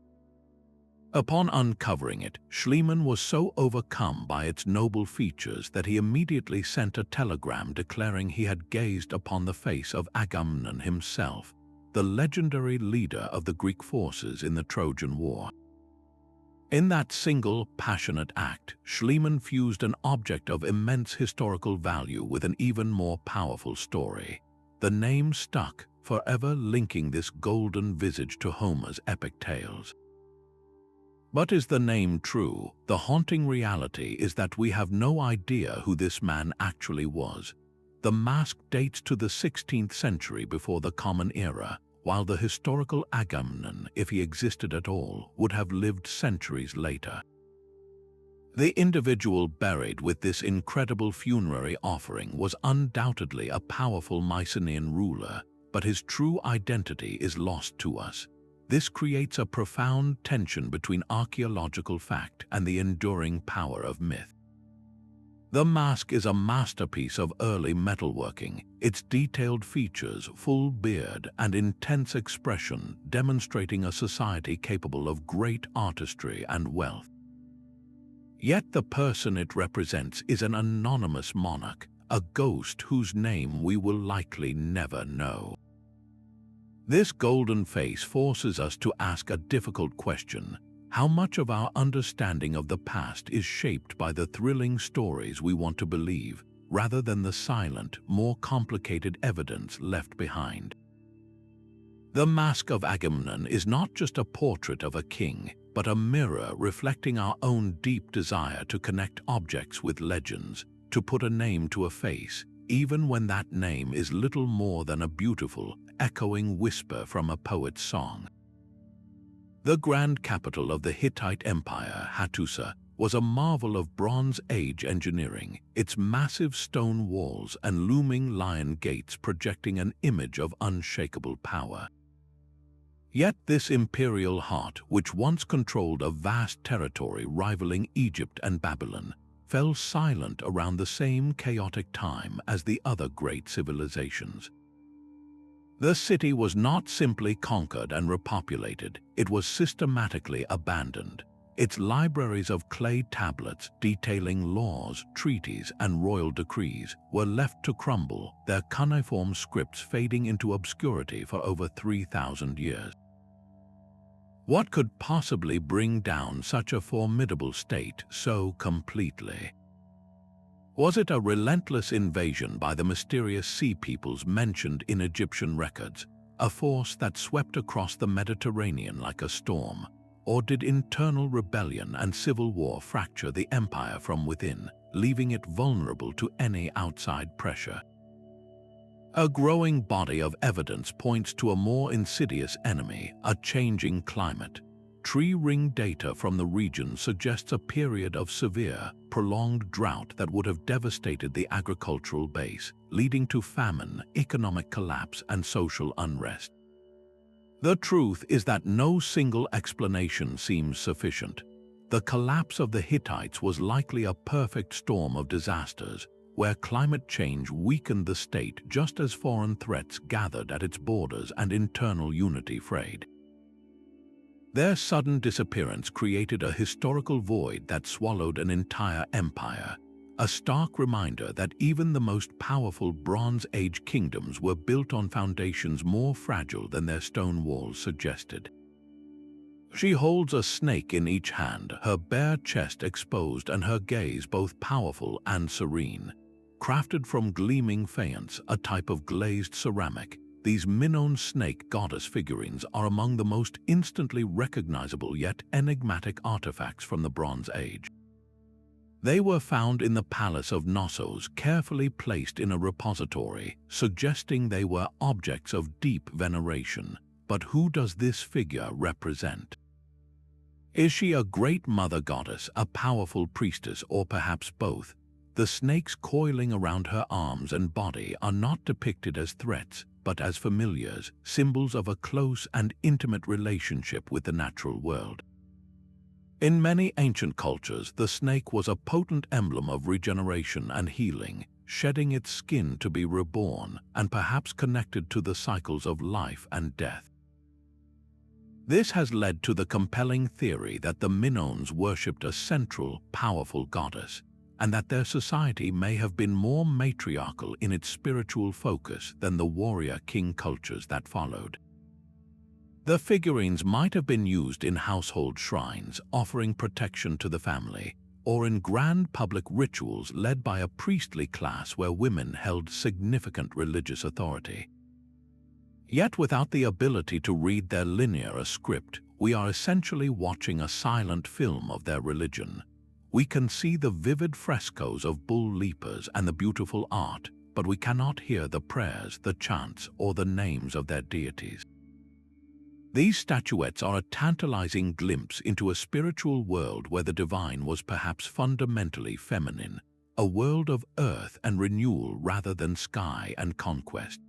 Upon uncovering it, Schliemann was so overcome by its noble features that he immediately sent a telegram declaring he had gazed upon the face of Agamemnon himself, the legendary leader of the Greek forces in the Trojan War. In that single, passionate act, Schliemann fused an object of immense historical value with an even more powerful story. The name stuck, forever linking this golden visage to Homer's epic tales. But is the name true? The haunting reality is that we have no idea who this man actually was. The mask dates to the 16th century before the Common Era, while the historical Agamemnon, if he existed at all, would have lived centuries later. The individual buried with this incredible funerary offering was undoubtedly a powerful Mycenaean ruler, but his true identity is lost to us. This creates a profound tension between archaeological fact and the enduring power of myth. The mask is a masterpiece of early metalworking, its detailed features, full beard, and intense expression demonstrating a society capable of great artistry and wealth. Yet the person it represents is an anonymous monarch, a ghost whose name we will likely never know. This golden face forces us to ask a difficult question. How much of our understanding of the past is shaped by the thrilling stories we want to believe, rather than the silent, more complicated evidence left behind? The Mask of Agamemnon is not just a portrait of a king, but a mirror reflecting our own deep desire to connect objects with legends, to put a name to a face, even when that name is little more than a beautiful, echoing whisper from a poet's song. The grand capital of the Hittite Empire, Hattusa, was a marvel of Bronze Age engineering, its massive stone walls and looming lion gates projecting an image of unshakable power. Yet this imperial heart, which once controlled a vast territory rivaling Egypt and Babylon, fell silent around the same chaotic time as the other great civilizations. The city was not simply conquered and repopulated, it was systematically abandoned. Its libraries of clay tablets detailing laws, treaties, and royal decrees were left to crumble, their cuneiform scripts fading into obscurity for over 3,000 years. What could possibly bring down such a formidable state so completely? Was it a relentless invasion by the mysterious sea peoples mentioned in Egyptian records, a force that swept across the Mediterranean like a storm? Or did internal rebellion and civil war fracture the empire from within, leaving it vulnerable to any outside pressure? A growing body of evidence points to a more insidious enemy, a changing climate. Tree ring data from the region suggests a period of severe, prolonged drought that would have devastated the agricultural base, leading to famine, economic collapse, and social unrest. The truth is that no single explanation seems sufficient. The collapse of the Hittites was likely a perfect storm of disasters, where climate change weakened the state just as foreign threats gathered at its borders and internal unity frayed. Their sudden disappearance created a historical void that swallowed an entire empire, a stark reminder that even the most powerful Bronze Age kingdoms were built on foundations more fragile than their stone walls suggested. She holds a snake in each hand, her bare chest exposed and her gaze both powerful and serene. Crafted from gleaming faience, a type of glazed ceramic, these Minoan snake goddess figurines are among the most instantly recognizable yet enigmatic artifacts from the Bronze Age. They were found in the palace of Knossos, carefully placed in a repository, suggesting they were objects of deep veneration. But who does this figure represent? Is she a great mother goddess, a powerful priestess, or perhaps both? The snakes coiling around her arms and body are not depicted as threats, but as familiars, symbols of a close and intimate relationship with the natural world. In many ancient cultures, the snake was a potent emblem of regeneration and healing, shedding its skin to be reborn and perhaps connected to the cycles of life and death. This has led to the compelling theory that the Minoans worshipped a central, powerful goddess, and that their society may have been more matriarchal in its spiritual focus than the warrior king cultures that followed. The figurines might have been used in household shrines, offering protection to the family, or in grand public rituals led by a priestly class where women held significant religious authority. Yet without the ability to read their linear script, we are essentially watching a silent film of their religion. We can see the vivid frescoes of bull leapers and the beautiful art, but we cannot hear the prayers, the chants, or the names of their deities. These statuettes are a tantalizing glimpse into a spiritual world where the divine was perhaps fundamentally feminine, a world of earth and renewal rather than sky and conquest.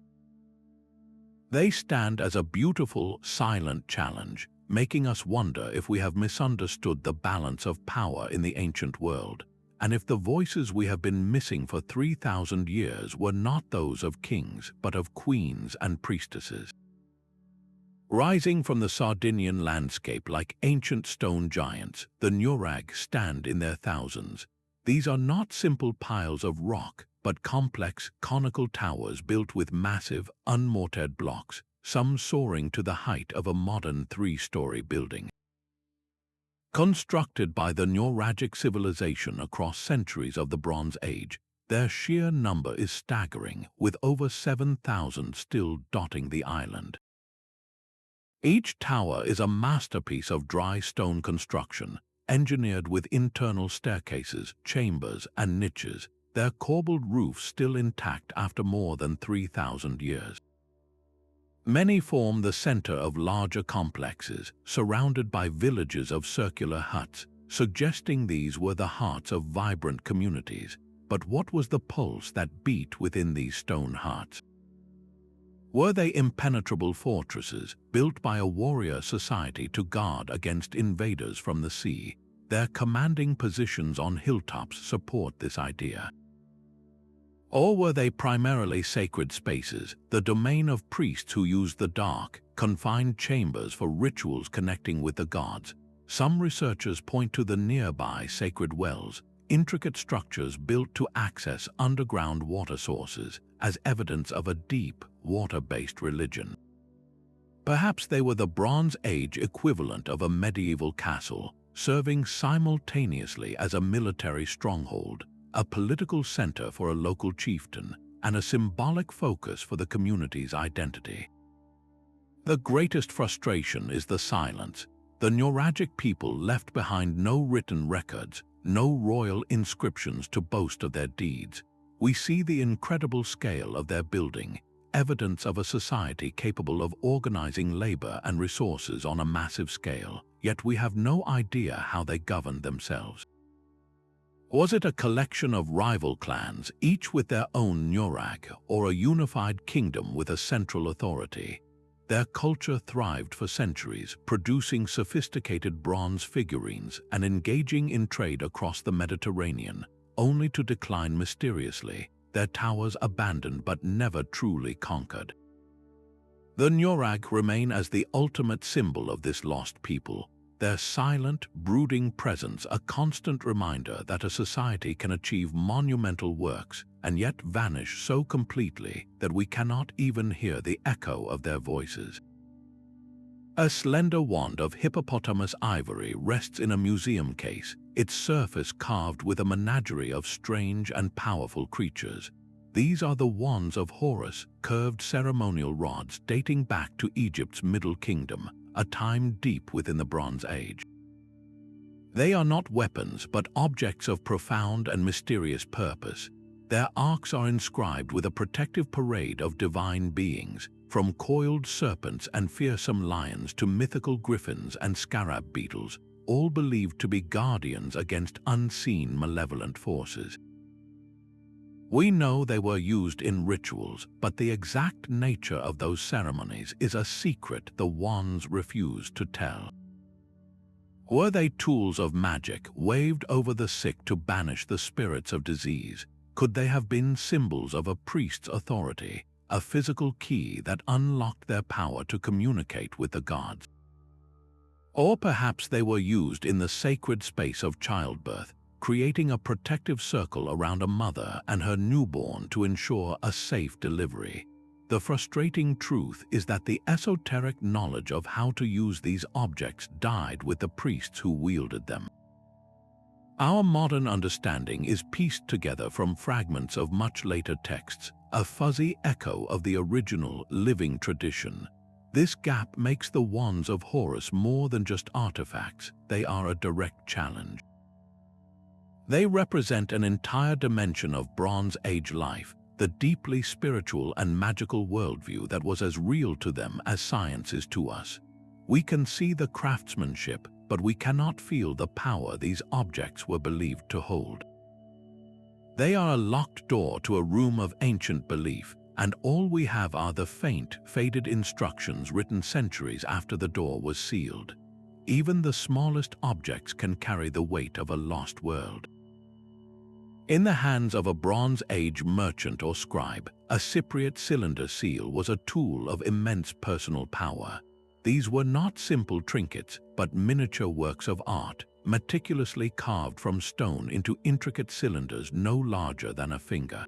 They stand as a beautiful, silent challenge, making us wonder if we have misunderstood the balance of power in the ancient world, and if the voices we have been missing for 3,000 years were not those of kings but of queens and priestesses. Rising from the Sardinian landscape like ancient stone giants, the Nurag stand in their thousands. These are not simple piles of rock, but complex, conical towers built with massive, unmortared blocks, some soaring to the height of a modern 3-story building. Constructed by the Nuragic civilization across centuries of the Bronze Age, their sheer number is staggering, with over 7,000 still dotting the island. Each tower is a masterpiece of dry stone construction, engineered with internal staircases, chambers, and niches, their corbelled roofs still intact after more than 3,000 years. Many form the center of larger complexes, surrounded by villages of circular huts, suggesting these were the hearts of vibrant communities. But what was the pulse that beat within these stone hearts? Were they impenetrable fortresses built by a warrior society to guard against invaders from the sea? Their commanding positions on hilltops support this idea. Or were they primarily sacred spaces, the domain of priests who used the dark, confined chambers for rituals connecting with the gods? Some researchers point to the nearby sacred wells, intricate structures built to access underground water sources, as evidence of a deep, water-based religion. Perhaps they were the Bronze Age equivalent of a medieval castle, serving simultaneously as a military stronghold, a political center for a local chieftain, and a symbolic focus for the community's identity. The greatest frustration is the silence. The Nuragic people left behind no written records, no royal inscriptions to boast of their deeds. We see the incredible scale of their building, evidence of a society capable of organizing labor and resources on a massive scale, yet we have no idea how they governed themselves. Was it a collection of rival clans, each with their own Nurag, or a unified kingdom with a central authority? Their culture thrived for centuries, producing sophisticated bronze figurines and engaging in trade across the Mediterranean, only to decline mysteriously, their towers abandoned but never truly conquered. The Nurag remain as the ultimate symbol of this lost people, their silent, brooding presence a constant reminder that a society can achieve monumental works and yet vanish so completely that we cannot even hear the echo of their voices. A slender wand of hippopotamus ivory rests in a museum case, its surface carved with a menagerie of strange and powerful creatures. These are the wands of Horus, curved ceremonial rods dating back to Egypt's Middle Kingdom, a time deep within the Bronze Age. They are not weapons but objects of profound and mysterious purpose. Their arcs are inscribed with a protective parade of divine beings, from coiled serpents and fearsome lions to mythical griffins and scarab beetles, all believed to be guardians against unseen malevolent forces. We know they were used in rituals, but the exact nature of those ceremonies is a secret the wands refuse to tell. Were they tools of magic waved over the sick to banish the spirits of disease? Could they have been symbols of a priest's authority, a physical key that unlocked their power to communicate with the gods? Or perhaps they were used in the sacred space of childbirth, creating a protective circle around a mother and her newborn to ensure a safe delivery. The frustrating truth is that the esoteric knowledge of how to use these objects died with the priests who wielded them. Our modern understanding is pieced together from fragments of much later texts, a fuzzy echo of the original living tradition. This gap makes the wands of Horus more than just artifacts, they are a direct challenge. They represent an entire dimension of Bronze Age life, the deeply spiritual and magical worldview that was as real to them as science is to us. We can see the craftsmanship, but we cannot feel the power these objects were believed to hold. They are a locked door to a room of ancient belief, and all we have are the faint, faded instructions written centuries after the door was sealed. Even the smallest objects can carry the weight of a lost world. In the hands of a Bronze Age merchant or scribe, a Cypriot cylinder seal was a tool of immense personal power. These were not simple trinkets, but miniature works of art, meticulously carved from stone into intricate cylinders no larger than a finger.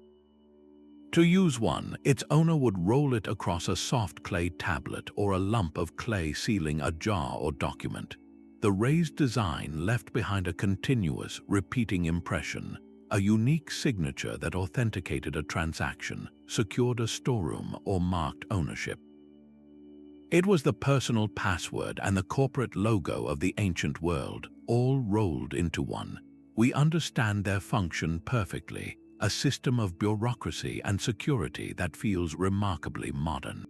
To use one, its owner would roll it across a soft clay tablet or a lump of clay sealing a jar or document. The raised design left behind a continuous, repeating impression, a unique signature that authenticated a transaction, secured a storeroom, or marked ownership. It was the personal password and the corporate logo of the ancient world, all rolled into one. We understand their function perfectly, a system of bureaucracy and security that feels remarkably modern.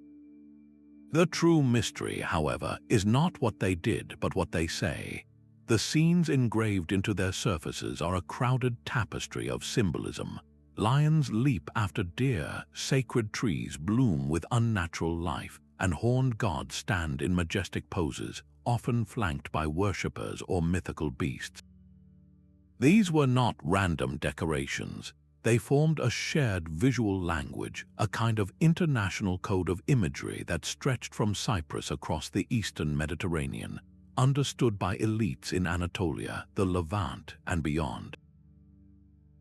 The true mystery, however, is not what they did, but what they say. The scenes engraved into their surfaces are a crowded tapestry of symbolism. Lions leap after deer, sacred trees bloom with unnatural life, and horned gods stand in majestic poses, often flanked by worshippers or mythical beasts. These were not random decorations. They formed a shared visual language, a kind of international code of imagery that stretched from Cyprus across the eastern Mediterranean, understood by elites in Anatolia, the Levant, and beyond.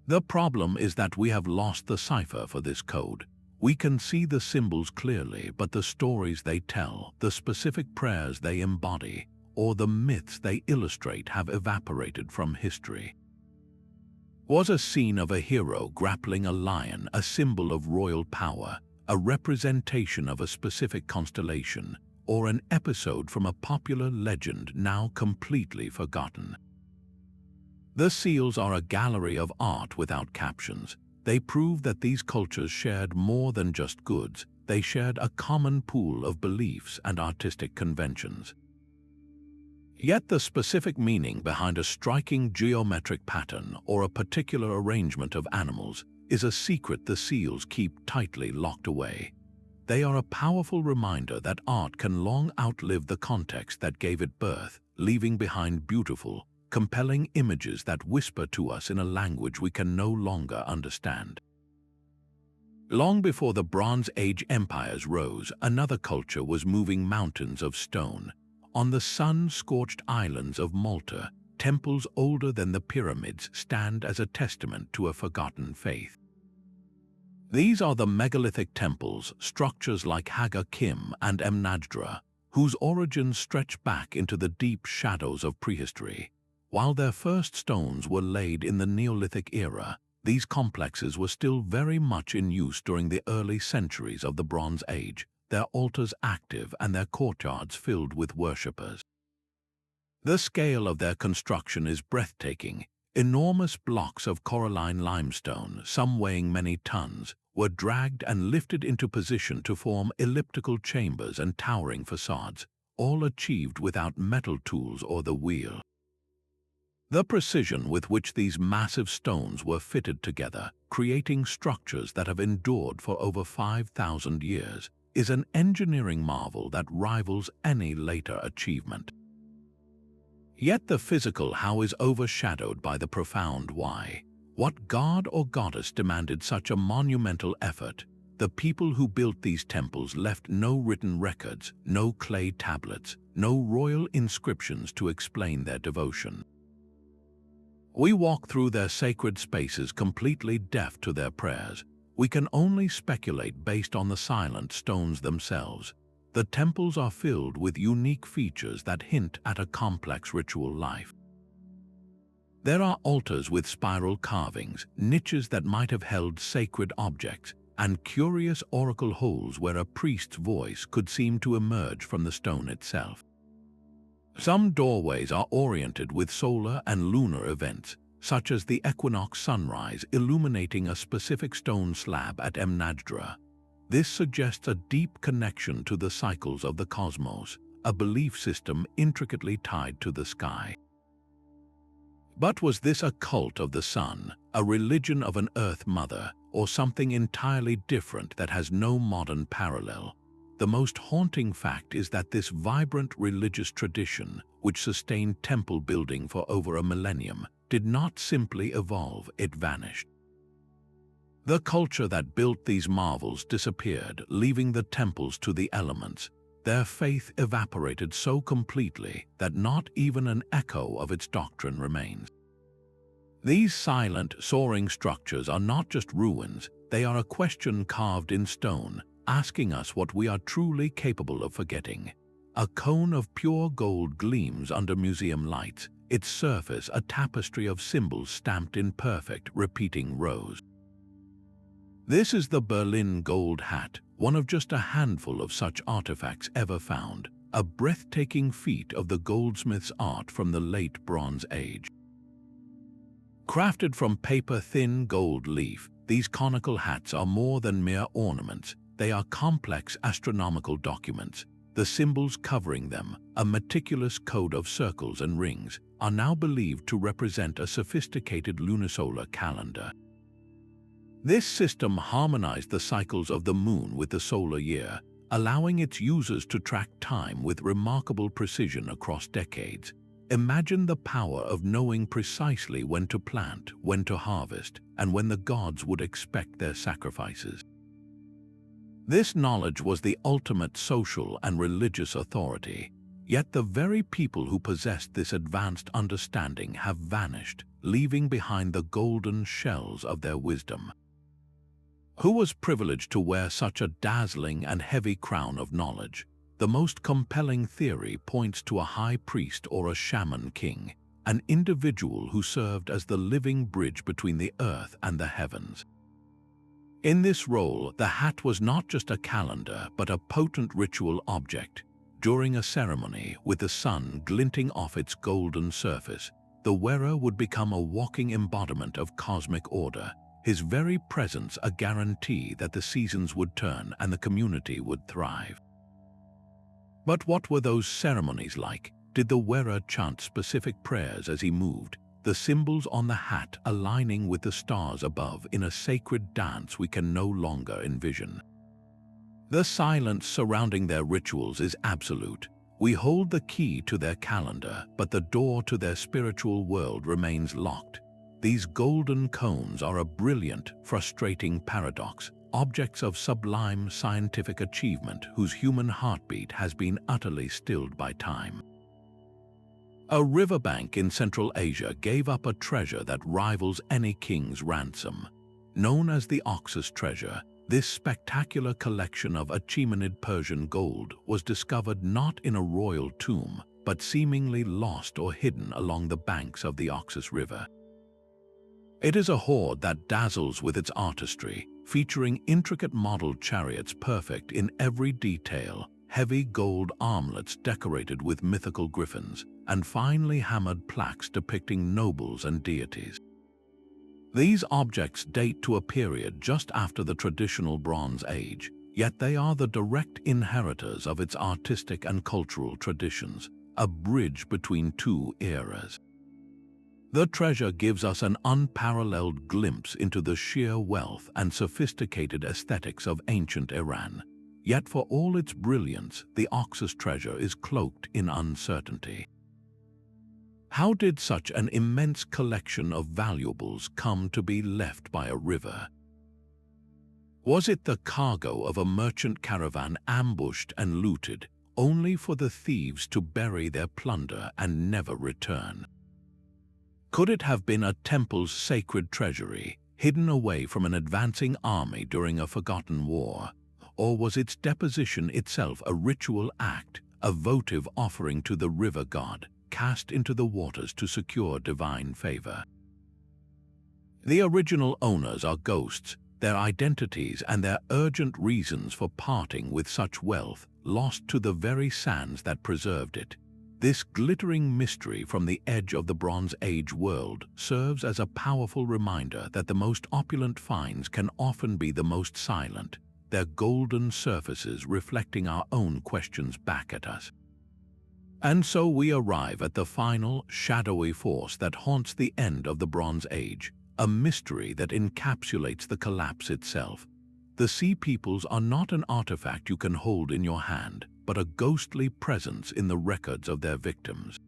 The problem is that we have lost the cipher for this code. We can see the symbols clearly, but the stories they tell, the specific prayers they embody, or the myths they illustrate have evaporated from history. Was a scene of a hero grappling a lion a symbol of royal power, a representation of a specific constellation, or an episode from a popular legend now completely forgotten? The seals are a gallery of art without captions. They prove that these cultures shared more than just goods. They shared a common pool of beliefs and artistic conventions. Yet the specific meaning behind a striking geometric pattern or a particular arrangement of animals is a secret the seals keep tightly locked away. They are a powerful reminder that art can long outlive the context that gave it birth, leaving behind beautiful, compelling images that whisper to us in a language we can no longer understand. Long before the Bronze Age empires rose, another culture was moving mountains of stone. On the sun-scorched islands of Malta, temples older than the pyramids stand as a testament to a forgotten faith. These are the megalithic temples, structures like Haga Kim and Emnajdra, whose origins stretch back into the deep shadows of prehistory. While their first stones were laid in the Neolithic era, these complexes were still very much in use during the early centuries of the Bronze Age, their altars active and their courtyards filled with worshippers. The scale of their construction is breathtaking. Enormous blocks of coralline limestone, some weighing many tons, were dragged and lifted into position to form elliptical chambers and towering facades, all achieved without metal tools or the wheel. The precision with which these massive stones were fitted together, creating structures that have endured for over 5,000 years, is an engineering marvel that rivals any later achievement. Yet the physical how is overshadowed by the profound why. What god or goddess demanded such a monumental effort? the people who built these temples left no written records, no clay tablets, no royal inscriptions to explain their devotion. We walk through their sacred spaces completely deaf to their prayers. We can only speculate based on the silent stones themselves. The temples are filled with unique features that hint at a complex ritual life. There are altars with spiral carvings, niches that might have held sacred objects, and curious oracle holes where a priest's voice could seem to emerge from the stone itself. Some doorways are oriented with solar and lunar events, such as the equinox sunrise illuminating a specific stone slab at Mnajdra. This suggests a deep connection to the cycles of the cosmos, a belief system intricately tied to the sky. But was this a cult of the sun, a religion of an Earth Mother, or something entirely different that has no modern parallel? The most haunting fact is that this vibrant religious tradition, which sustained temple building for over a millennium, did not simply evolve, it vanished. The culture that built these marvels disappeared, leaving the temples to the elements. Their faith evaporated so completely that not even an echo of its doctrine remains. These silent, soaring structures are not just ruins, they are a question carved in stone, asking us what we are truly capable of forgetting. A cone of pure gold gleams under museum lights, its surface a tapestry of symbols stamped in perfect, repeating rows. This is the Berlin gold hat, one of just a handful of such artifacts ever found, a breathtaking feat of the goldsmith's art from the late Bronze Age. Crafted from paper-thin gold leaf, these conical hats are more than mere ornaments. They are complex astronomical documents. The symbols covering them, a meticulous code of circles and rings, are now believed to represent a sophisticated lunisolar calendar. This system harmonized the cycles of the moon with the solar year, allowing its users to track time with remarkable precision across decades. Imagine the power of knowing precisely when to plant, when to harvest, and when the gods would expect their sacrifices. This knowledge was the ultimate social and religious authority, yet the very people who possessed this advanced understanding have vanished, leaving behind the golden shells of their wisdom. Who was privileged to wear such a dazzling and heavy crown of knowledge? The most compelling theory points to a high priest or a shaman king, an individual who served as the living bridge between the earth and the heavens. In this role, the hat was not just a calendar but a potent ritual object. During a ceremony, with the sun glinting off its golden surface, the wearer would become a walking embodiment of cosmic order, his very presence a guarantee that the seasons would turn and the community would thrive. But what were those ceremonies like? Did the wearer chant specific prayers as he moved, the symbols on the hat aligning with the stars above in a sacred dance we can no longer envision? The silence surrounding their rituals is absolute. We hold the key to their calendar, but the door to their spiritual world remains locked. These golden cones are a brilliant, frustrating paradox, objects of sublime scientific achievement whose human heartbeat has been utterly stilled by time. A riverbank in Central Asia gave up a treasure that rivals any king's ransom. Known as the Oxus Treasure, this spectacular collection of Achaemenid Persian gold was discovered not in a royal tomb, but seemingly lost or hidden along the banks of the Oxus River. It is a hoard that dazzles with its artistry, featuring intricate modeled chariots perfect in every detail, heavy gold armlets decorated with mythical griffins, and finely hammered plaques depicting nobles and deities. These objects date to a period just after the traditional Bronze Age, yet they are the direct inheritors of its artistic and cultural traditions, a bridge between two eras. The treasure gives us an unparalleled glimpse into the sheer wealth and sophisticated aesthetics of ancient Iran. Yet for all its brilliance, the Oxus Treasure is cloaked in uncertainty. How did such an immense collection of valuables come to be left by a river? Was it the cargo of a merchant caravan ambushed and looted, only for the thieves to bury their plunder and never return? Could it have been a temple's sacred treasury, hidden away from an advancing army during a forgotten war? Or was its deposition itself a ritual act, a votive offering to the river god, cast into the waters to secure divine favor? The original owners are ghosts, their identities and their urgent reasons for parting with such wealth lost to the very sands that preserved it. This glittering mystery from the edge of the Bronze Age world serves as a powerful reminder that the most opulent finds can often be the most silent, their golden surfaces reflecting our own questions back at us. And so we arrive at the final, shadowy force that haunts the end of the Bronze Age, a mystery that encapsulates the collapse itself. The Sea Peoples are not an artifact you can hold in your hand, but a ghostly presence in the records of their victims.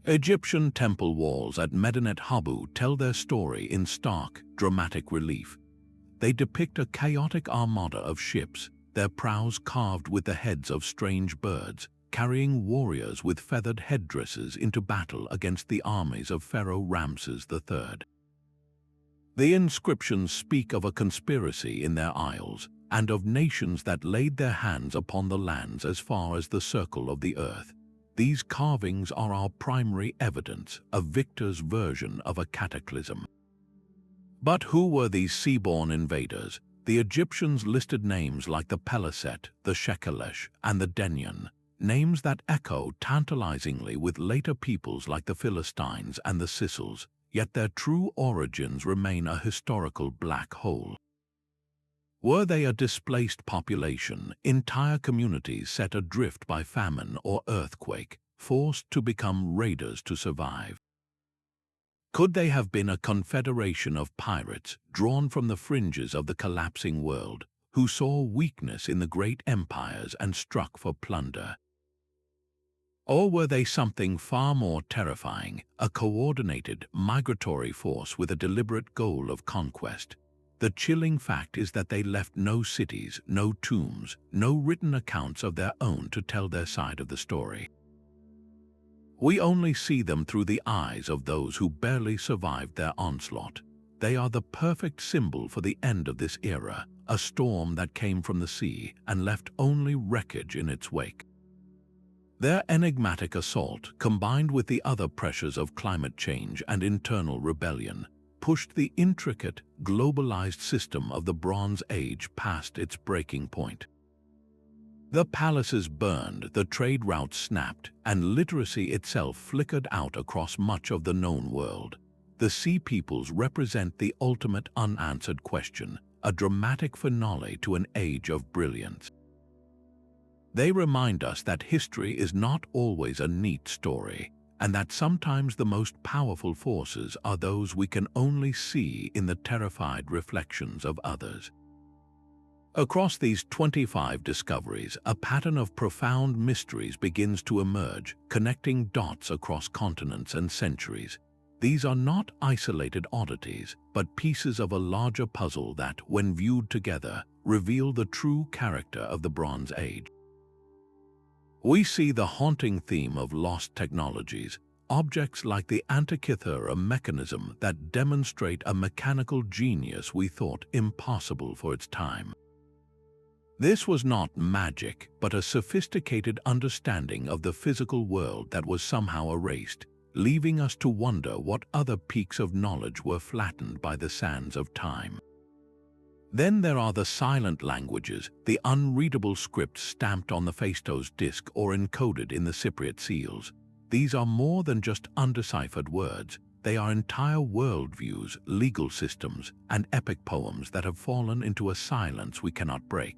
Egyptian temple walls at Medinet Habu tell their story in stark, dramatic relief. They depict a chaotic armada of ships, their prows carved with the heads of strange birds, carrying warriors with feathered headdresses into battle against the armies of Pharaoh Ramses III. The inscriptions speak of a conspiracy in their isles, and of nations that laid their hands upon the lands as far as the circle of the earth. These carvings are our primary evidence, a victor's version of a cataclysm. But who were these seaborne invaders? The Egyptians listed names like the Peliset, the Shekelesh, and the Denyen, names that echo tantalizingly with later peoples like the Philistines and the Sicels, yet their true origins remain a historical black hole. Were they a displaced population, entire communities set adrift by famine or earthquake, forced to become raiders to survive? Could they have been a confederation of pirates drawn from the fringes of the collapsing world, who saw weakness in the great empires and struck for plunder? Or were they something far more terrifying, a coordinated, migratory force with a deliberate goal of conquest? The chilling fact is that they left no cities, no tombs, no written accounts of their own to tell their side of the story. We only see them through the eyes of those who barely survived their onslaught. They are the perfect symbol for the end of this era, a storm that came from the sea and left only wreckage in its wake. Their enigmatic assault, combined with the other pressures of climate change and internal rebellion, pushed the intricate, globalized system of the Bronze Age past its breaking point. The palaces burned, the trade routes snapped, and literacy itself flickered out across much of the known world. The Sea Peoples represent the ultimate unanswered question, a dramatic finale to an age of brilliance. They remind us that history is not always a neat story, and that sometimes the most powerful forces are those we can only see in the terrified reflections of others. Across these 25 discoveries, a pattern of profound mysteries begins to emerge, connecting dots across continents and centuries. These are not isolated oddities, but pieces of a larger puzzle that, when viewed together, reveal the true character of the Bronze Age. We see the haunting theme of lost technologies, objects like the Antikythera Mechanism that demonstrate a mechanical genius we thought impossible for its time. This was not magic, but a sophisticated understanding of the physical world that was somehow erased, leaving us to wonder what other peaks of knowledge were flattened by the sands of time. Then there are the silent languages, the unreadable scripts stamped on the Phaistos Disc or encoded in the Cypriot seals. These are more than just undeciphered words. They are entire worldviews, legal systems, and epic poems that have fallen into a silence we cannot break.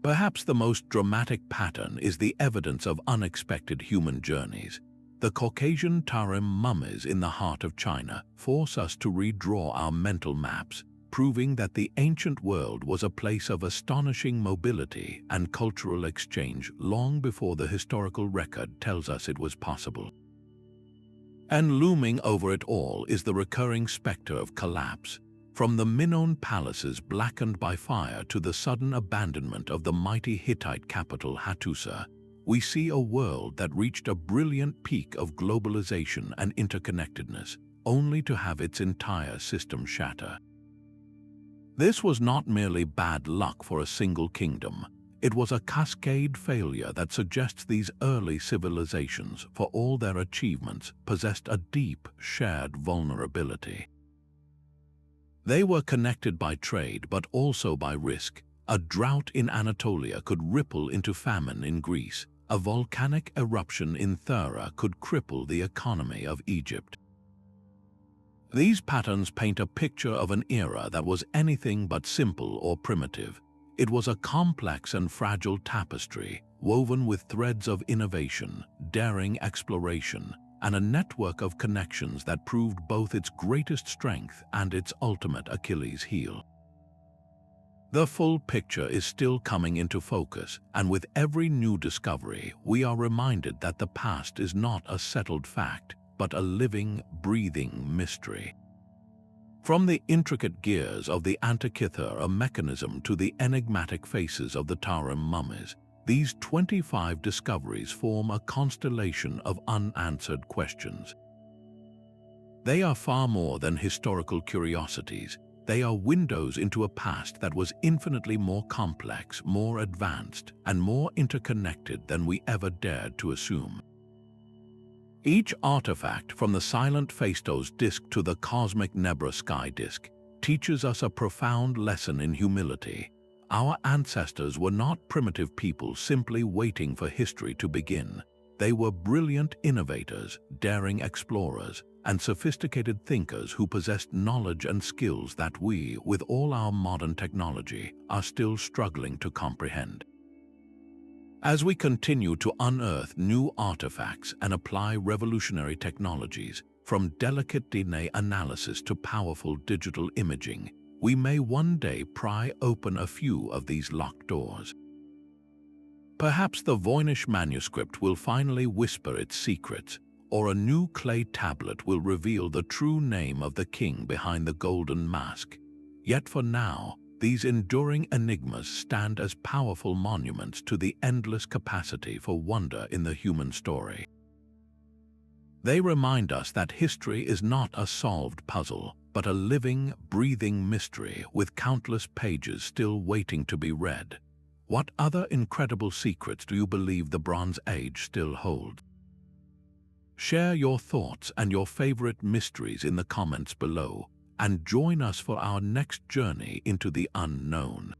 Perhaps the most dramatic pattern is the evidence of unexpected human journeys. The Caucasian Tarim mummies in the heart of China force us to redraw our mental maps, proving that the ancient world was a place of astonishing mobility and cultural exchange long before the historical record tells us it was possible. And looming over it all is the recurring specter of collapse. From the Minoan palaces blackened by fire to the sudden abandonment of the mighty Hittite capital Hattusa, we see a world that reached a brilliant peak of globalization and interconnectedness, only to have its entire system shatter. This was not merely bad luck for a single kingdom. It was a cascade failure that suggests these early civilizations, for all their achievements, possessed a deep, shared vulnerability. They were connected by trade, but also by risk. A drought in Anatolia could ripple into famine in Greece. A volcanic eruption in Thera could cripple the economy of Egypt. These patterns paint a picture of an era that was anything but simple or primitive. It was a complex and fragile tapestry, woven with threads of innovation, daring exploration, and a network of connections that proved both its greatest strength and its ultimate Achilles heel. The full picture is still coming into focus, and with every new discovery, we are reminded that the past is not a settled fact, but a living, breathing mystery. From the intricate gears of the Antikythera Mechanism to the enigmatic faces of the Tarim mummies, these 25 discoveries form a constellation of unanswered questions. They are far more than historical curiosities. They are windows into a past that was infinitely more complex, more advanced, and more interconnected than we ever dared to assume. Each artifact, from the silent Phaistos Disc to the cosmic Nebra Sky Disc, teaches us a profound lesson in humility. Our ancestors were not primitive people simply waiting for history to begin. They were brilliant innovators, daring explorers, and sophisticated thinkers who possessed knowledge and skills that we, with all our modern technology, are still struggling to comprehend. As we continue to unearth new artifacts and apply revolutionary technologies, from delicate DNA analysis to powerful digital imaging, we may one day pry open a few of these locked doors. Perhaps the Voynich Manuscript will finally whisper its secrets, or a new clay tablet will reveal the true name of the king behind the golden mask. Yet for now, these enduring enigmas stand as powerful monuments to the endless capacity for wonder in the human story. They remind us that history is not a solved puzzle, but a living, breathing mystery with countless pages still waiting to be read. What other incredible secrets do you believe the Bronze Age still holds? Share your thoughts and your favorite mysteries in the comments below, and join us for our next journey into the unknown.